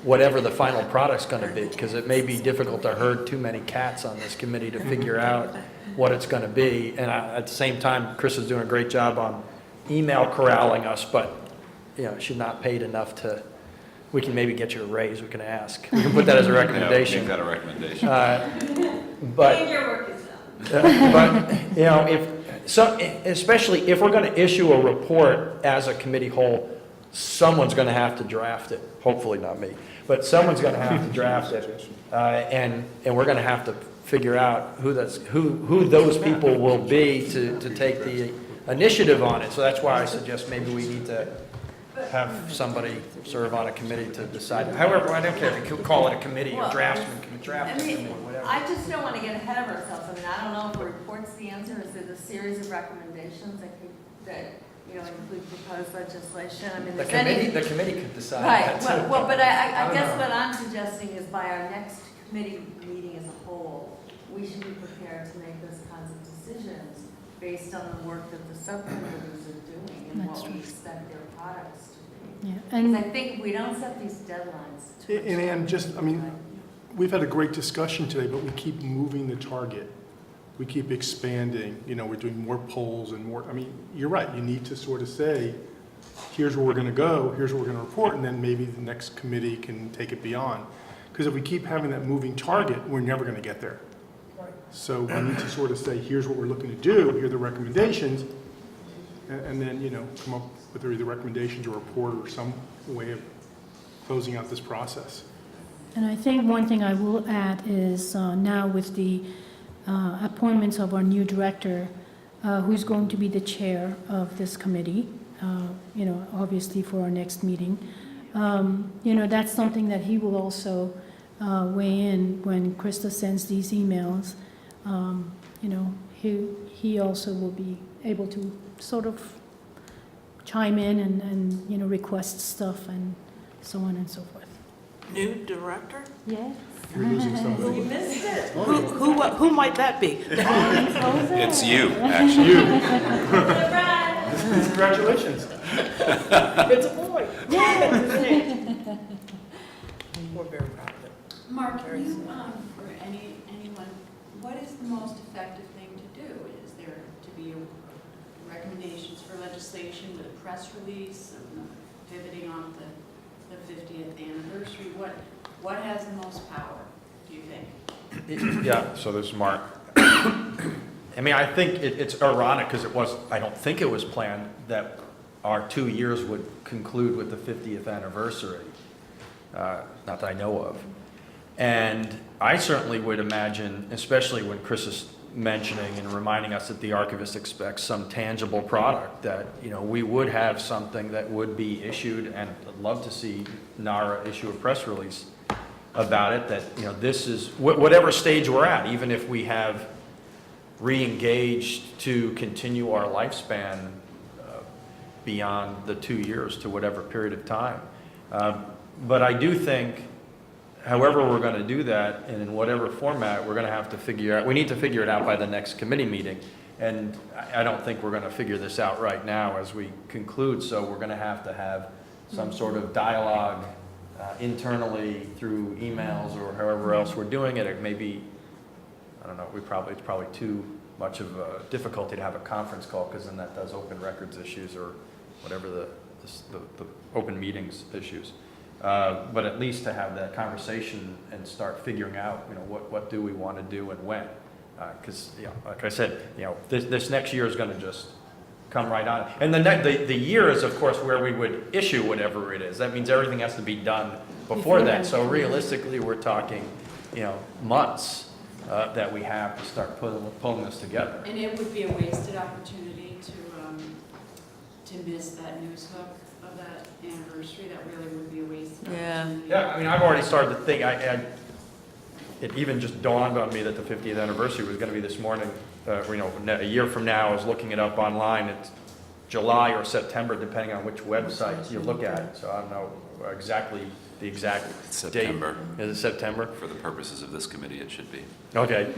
whatever the final product's going to be, because it may be difficult to herd too many cats on this committee to figure out what it's going to be. And at the same time, Chris is doing a great job on email corralling us, but you know, she's not paid enough to. We can maybe get you a raise. We can ask. We can put that as a recommendation. Yeah, make that a recommendation. But And your work is done. but you know, especially if we're going to issue a report as a committee whole, someone's going to have to draft it. Hopefully not me, but someone's going to have to draft it, and we're going to have to figure out who those people will be to take the initiative on it. So that's why I suggest maybe we need to have somebody serve on a committee to decide. However, I don't care if you call it a committee or draftsman, committee, whatever. I just don't want to get ahead of ourselves. I mean, I don't know if a report's the answer. Is it a series of recommendations that you know, include proposed legislation? I mean, The committee could decide right. that too. Well, but I guess what I'm suggesting is by our next committee meeting as a whole, we should be prepared to make those kinds of decisions based on the work that the subcommittees are doing and what we expect their products to be. Yeah, And and I think if we don't set these deadlines. too much And Ann, just, I mean, time. we've had a great discussion today, but we keep moving the target. We keep expanding, you know, we're doing more polls and more, I mean, you're right, you need to sort of say, here's where we're going to go, here's what we're going to report, and then maybe the next committee can take it beyond. Because if we keep having that moving target, we're never going to get there. So we need to sort of say, here's what we're looking to do, here are the recommendations, and then, you know, come up with either recommendations or a report or some way of closing out this process. And I think one thing I will add is now with the appointments of our new director, who's going to be the chair of this committee, you know, obviously for our next meeting. You know, that's something that he will also weigh in when Krista sends these emails. You know, he also will be able to sort of chime in and you know, request stuff and so on and so forth. New director? Yes. You're losing somebody. You missed it. Who might that be? It's you, actually. Congratulations. It's a boy. We're very proud of it. Mark, you, for anyone, what is the most effective thing to do? Is there be recommendations for legislation with a press release and pivoting on the 50th anniversary. What has the most power, do you think? Yeah, so this is Mark. I mean, I think it's ironic because I don't think it was planned that our 2 years would conclude with the 50th anniversary, not that I know of. And I certainly would imagine, especially when Chris is mentioning and reminding us that the archivist expects some tangible product, that, you know, we would have something that would be issued, and I'd love to see NARA issue a press release about it, that, you know, this is whatever stage we're at, even if we have re-engaged to continue our lifespan beyond the 2 years to whatever period of time. But I do think, however we're going to do that, and in whatever format, we're going to have to figure out, we need to figure it out by the next committee meeting. And I don't think we're going to figure this out right now as we conclude, so we're going to have some sort of dialogue internally through emails or however else we're doing it. It may be, I don't know, it's probably too much of a difficulty to have a conference call, because then that does open records issues or whatever the open meetings issues. But at least to have that conversation and start figuring out, you know, what do we want to do and when. Because, you know, like I said, you know, this next year is going to just come right on. And the year is, of course, where we would issue whatever it is. That means everything has to be done before that. So realistically, we're talking, you know, months that we have to start pulling this together. And it would be a wasted opportunity to miss that news hook of that anniversary. That really would be a wasted opportunity. Yeah, I mean, I've already started to think, it even just dawned on me that the 50th anniversary was going to be this morning. You know, a year from now, I was looking it up online. It's July or September, depending on which website you look at. So I don't know exactly the exact September. Date. Is it September? For the purposes of this committee, it should be. Okay.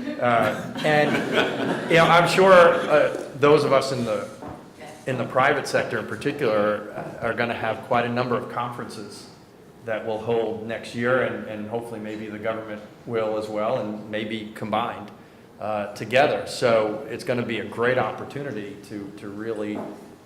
And, you know, I'm sure those of us in the private sector in particular are going to have quite a number of conferences that we'll hold next year, and hopefully maybe the government will as well, and maybe combined together. So it's going to be a great opportunity to really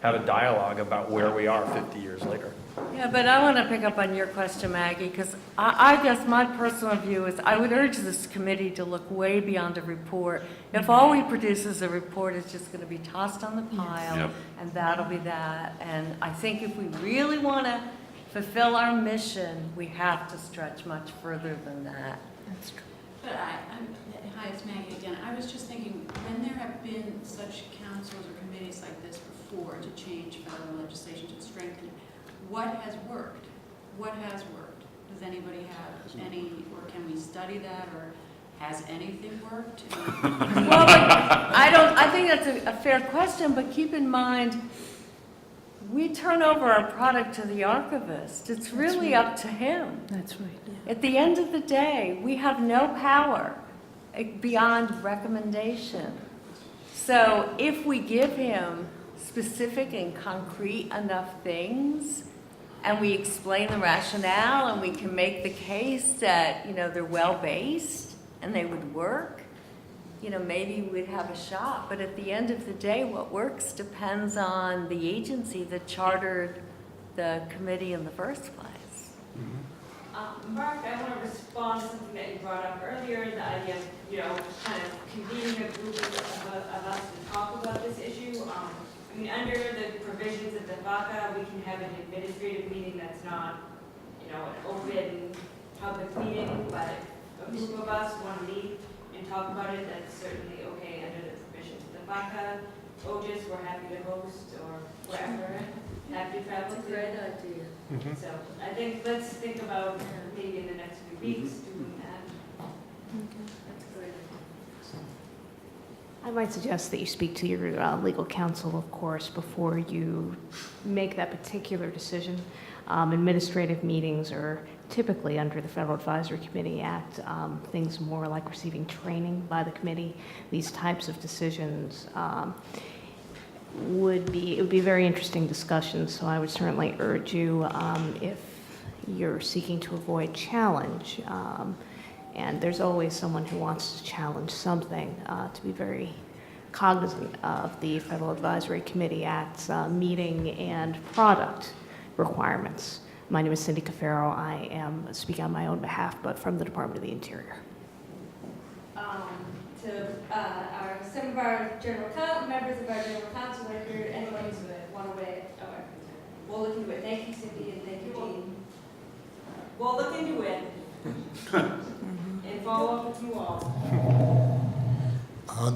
have a dialogue about where we are 50 years later. Yeah, but I want to pick up on your question, Maggie, because I guess my personal view is I would urge this committee to look way beyond a report. If all we produce is a report, it's just going to be tossed on the pile, Yep. and that'll be that. And I think if we really want to fulfill our mission, we have to stretch much further than that. That's true. But hi, it's Maggie again. I was just thinking, when there have been such councils or committees like this before to change federal legislation, to strengthen it, what has worked? What has worked? Does anybody have any, or can we study that, or has anything worked? Well, I think that's a fair question, but keep in mind, we turn over our product to the archivist. It's really up to him. That's right. Yeah. At the end of the day, we have no power beyond recommendation. So if we give him specific and concrete enough things, and we explain the rationale, and we can make the case that, you know, they're well-based and they would work, you know, maybe we'd have a shot. But at the end of the day, what works depends on the agency that chartered the committee in the first place. Mark, I want to respond to something that you brought up earlier, the idea of, you know, kind of convening a group of us to talk about this issue. I mean, under the provisions of the FOIA, we can have an administrative meeting that's not, you know, an open public meeting, but if a group of us want to meet and talk about it, that's certainly okay under the provisions of the FOIA. OGIS, we're happy to host, or wherever, happy to travel. That's a great idea. So I think, let's think about maybe in the next few weeks doing that. That's a great idea. I might suggest that you speak to your legal counsel, of course, before you make that particular decision. Administrative meetings are typically under the Federal Advisory Committee Act, things more like receiving training by the committee. These types of decisions would be very interesting discussions, so I would certainly urge you, if you're seeking to avoid challenge, and there's always someone who wants to challenge something, to be very cognizant of the Federal Advisory Committee Act's meeting and product requirements. My name is Cindy Cafaro. I am speaking on my own behalf, but from the Department of the Interior. Some of our members of our general council record, anyone who's want to weigh it. We'll look into it. Thank you, Cindy, and thank you, Dean. We'll look into it and follow up with you all.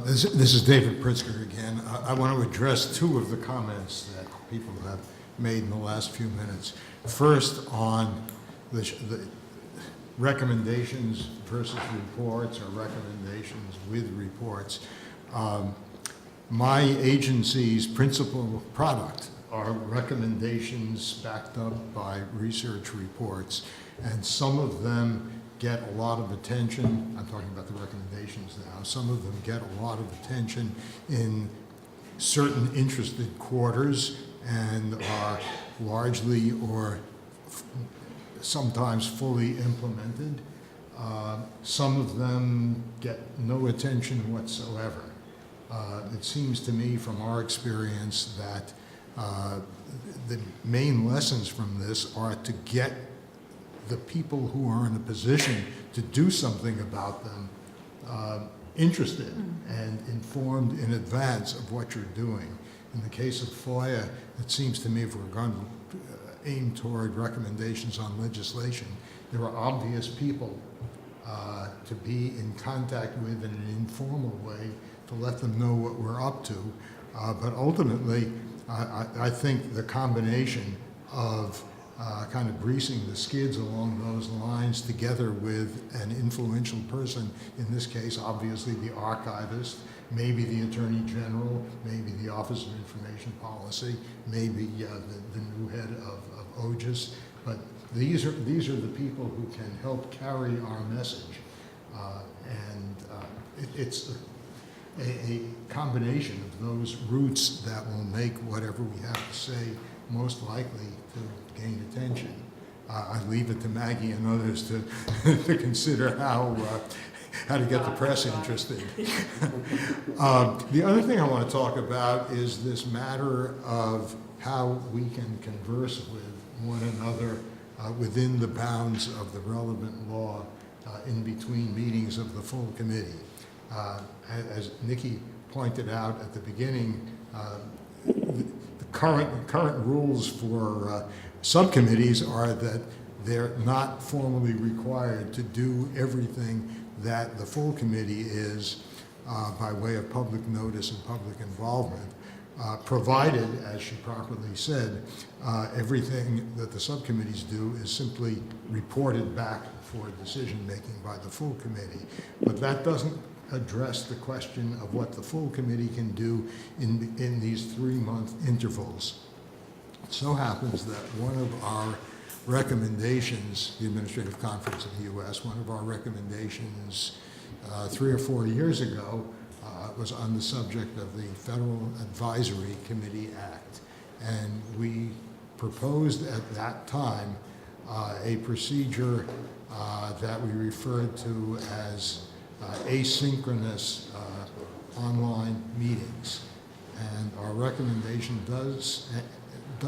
This is David Pritzker again. I want to address two of the comments that people have made in the last few minutes. First, on the recommendations versus reports, or recommendations with reports. My agency's principal product are recommendations backed up by research reports, and some of them get a lot of attention. I'm talking about the recommendations now. Some of them get a lot of attention in certain interested quarters and are largely or sometimes fully implemented. Some of them get no attention whatsoever. It seems to me from our experience that the main lessons from this are to get the people who are in a position to do something about them interested and informed in advance of what you're doing. In the case of FOIA, it seems to me if we're going to aim toward recommendations on legislation, there are obvious people to be in contact with in an informal way to let them know what we're up to. But ultimately, I think the combination of kind of greasing the skids along those lines together with an influential person, in this case, obviously the archivist, maybe the Attorney General, maybe the Office of Information Policy, maybe the new head of OGIS, but these are the people who can help carry our message. It's a combination of those roots that will make whatever we have to say most likely to gain attention. I leave it to Maggie and others to consider how to get the press interested. The other thing I want to talk about is this matter of how we can converse with one another within the bounds of the relevant law in between meetings of the full committee. As Nikki pointed out at the beginning, the current rules for subcommittees are that they're not formally required to do everything that the full committee is by way of public notice and public involvement, provided, as she properly said, everything that the subcommittees do is simply reported back for decision-making by the full committee. But that doesn't address the question of what the full committee can do in these 3-month intervals. It so happens that one of our recommendations, the Administrative Conference of the U.S., one of our recommendations 3 or 4 years ago was on the subject of the Federal Advisory Committee Act. And we proposed at that time a procedure that we referred to as asynchronous online meetings. And our recommendation does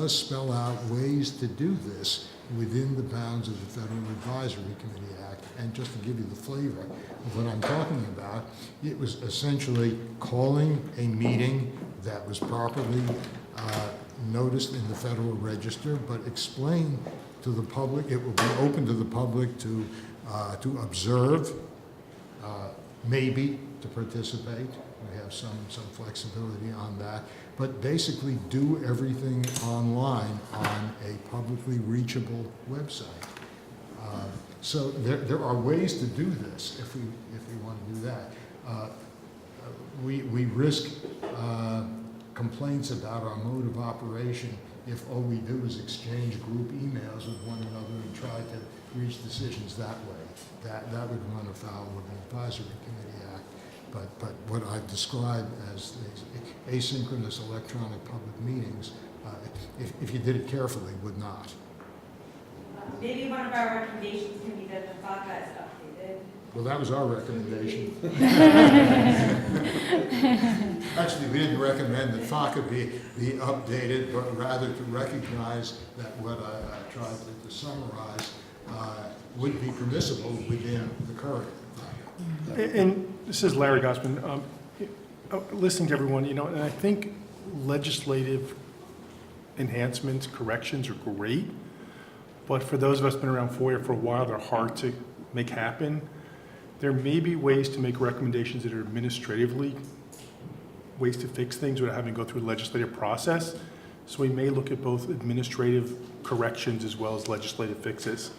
spell out ways to do this within the bounds of the Federal Advisory Committee Act. And just to give you the flavor of what I'm talking about, it was essentially calling a meeting that was properly noticed in the Federal Register, but explain to the public, it will be open to the public to observe, maybe to participate. We have some flexibility on that, but basically do everything online on a publicly reachable website. So there are ways to do this if we want to do that. We risk complaints about our mode of operation if all we do is exchange group emails with one another and try to reach decisions that way. That would run afoul of the Advisory Committee Act. But what I've described as the asynchronous electronic public meetings, if you did it carefully, would not. Maybe one of our recommendations can be that the FACA is updated Well, that was our recommendation. Actually, we didn't recommend that FOIA be updated, but rather to recognize that what I tried to summarize would be permissible within the current FOIA. And this is Larry Gossman. Listening to everyone, and I think legislative enhancements, corrections are great, but for those of us who've been around FOIA for a while, they're hard to make happen. There may be ways to make recommendations that are administratively ways to fix things without having to go through a legislative process. So we may look at both administrative corrections as well as legislative fixes,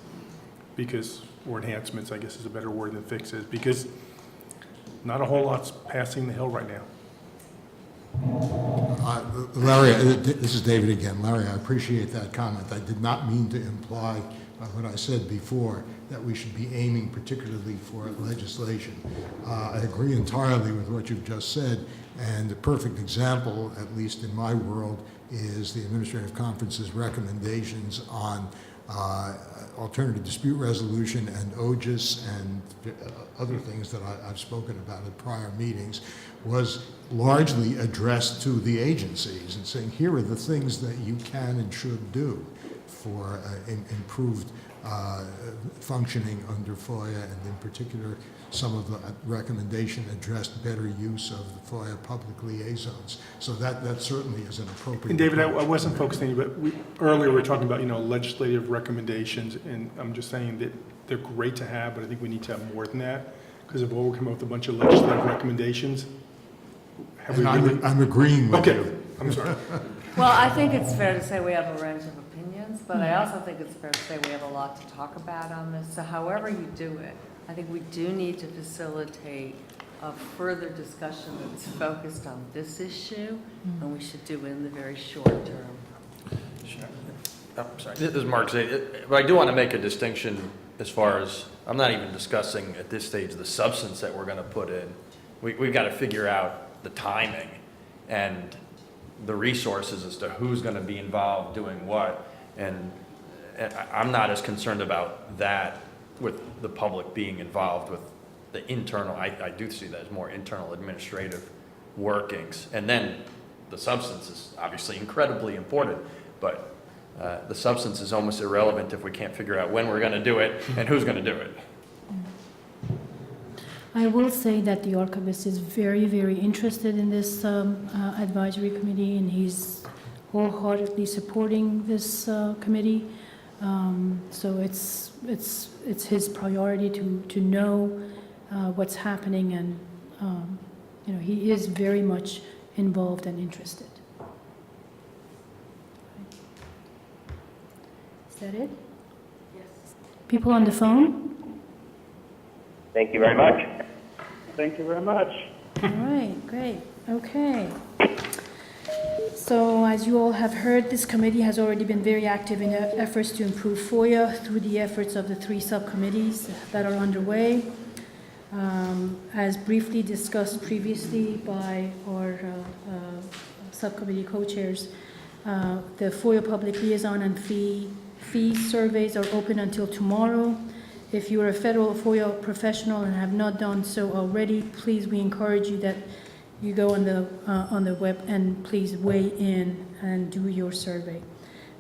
or enhancements, I guess is a better word than fixes, because not a whole lot's passing the hill right now. Larry, this is David again. Larry, I appreciate that comment. I did not mean to imply what I said before, that we should be aiming particularly for legislation. I agree entirely with what you've just said, and the perfect example, at least in my world, is the Administrative Conference's recommendations on alternative dispute resolution and OGIS and other things that I've spoken about at prior meetings, was largely addressed to the agencies and saying, here are the things that you can and should do for improved functioning under FOIA, and in particular, some of the recommendation addressed better use of the FOIA public liaisons. So that certainly is an appropriate. And David, I wasn't focusing, but earlier we were talking about legislative recommendations, and I'm just saying that they're great to have, but I think we need to have more than that, because if we'll come up with a bunch of legislative recommendations, I'm agreeing with you. Okay, I'm sorry. Well, I think it's fair to say we have a range of opinions, but I also think it's fair to say we have a lot to talk about on this. So however you do it, I think we do need to facilitate a further discussion that's focused on this issue, and we should do it in the very short term. Sure. I'm sorry. This is Mark Zaid. But I do want to make a distinction as far as, I'm not even discussing at this stage the substance that we're going to put in. We've got to figure out the timing and the resources as to who's going to be involved doing what. And I'm not as concerned about that with the public being involved with the internal. I do see that as more internal administrative workings. And then the substance is obviously incredibly important, but the substance is almost irrelevant if we can't figure out when we're going to do it and who's going to do it. I will say that the archivist is very, very interested in this advisory committee, and he's wholeheartedly supporting this committee. So it's his priority to know what's happening, and he is very much involved and interested. Is that it? Yes. People on the phone? Thank you very much. Thank you very much. All right, great. Okay. So as you all have heard, this committee has already been very active in efforts to improve FOIA through the efforts of the 3 subcommittees that are underway. As briefly discussed previously by our subcommittee co-chairs, the FOIA public liaison and fee surveys are open until tomorrow. If you are a federal FOIA professional and have not done so already, please, we encourage you that you go on the web and please weigh in and do your survey.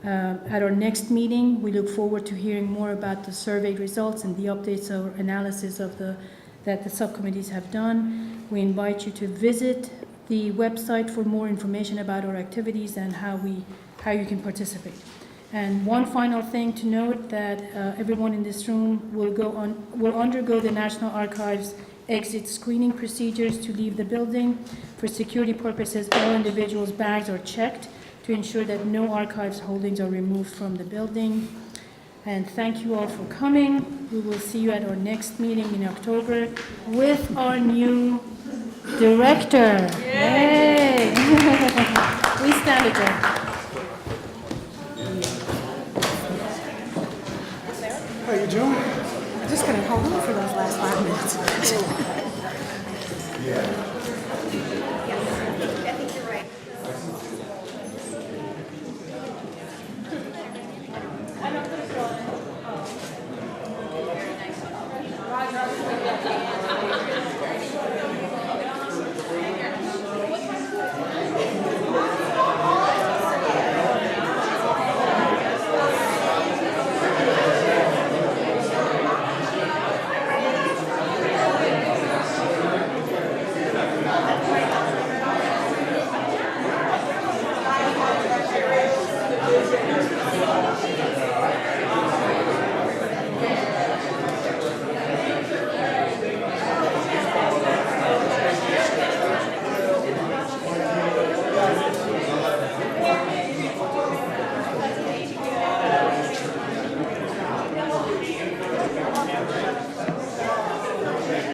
At our next meeting, we look forward to hearing more about the survey results and the updates or analysis of that the subcommittees have done. We invite you to visit the website for more information about our activities and how you can participate. And one final thing to note, that everyone in this room will undergo the National Archives exit screening procedures to leave the building. For security purposes, all individuals' bags are checked to ensure that no archives holdings are removed from the building. And thank you all for coming. We will see you at our next meeting in October with our new director. Yay! We stand adjourned. How you doing? I'm just going to hold on for those last 5 minutes.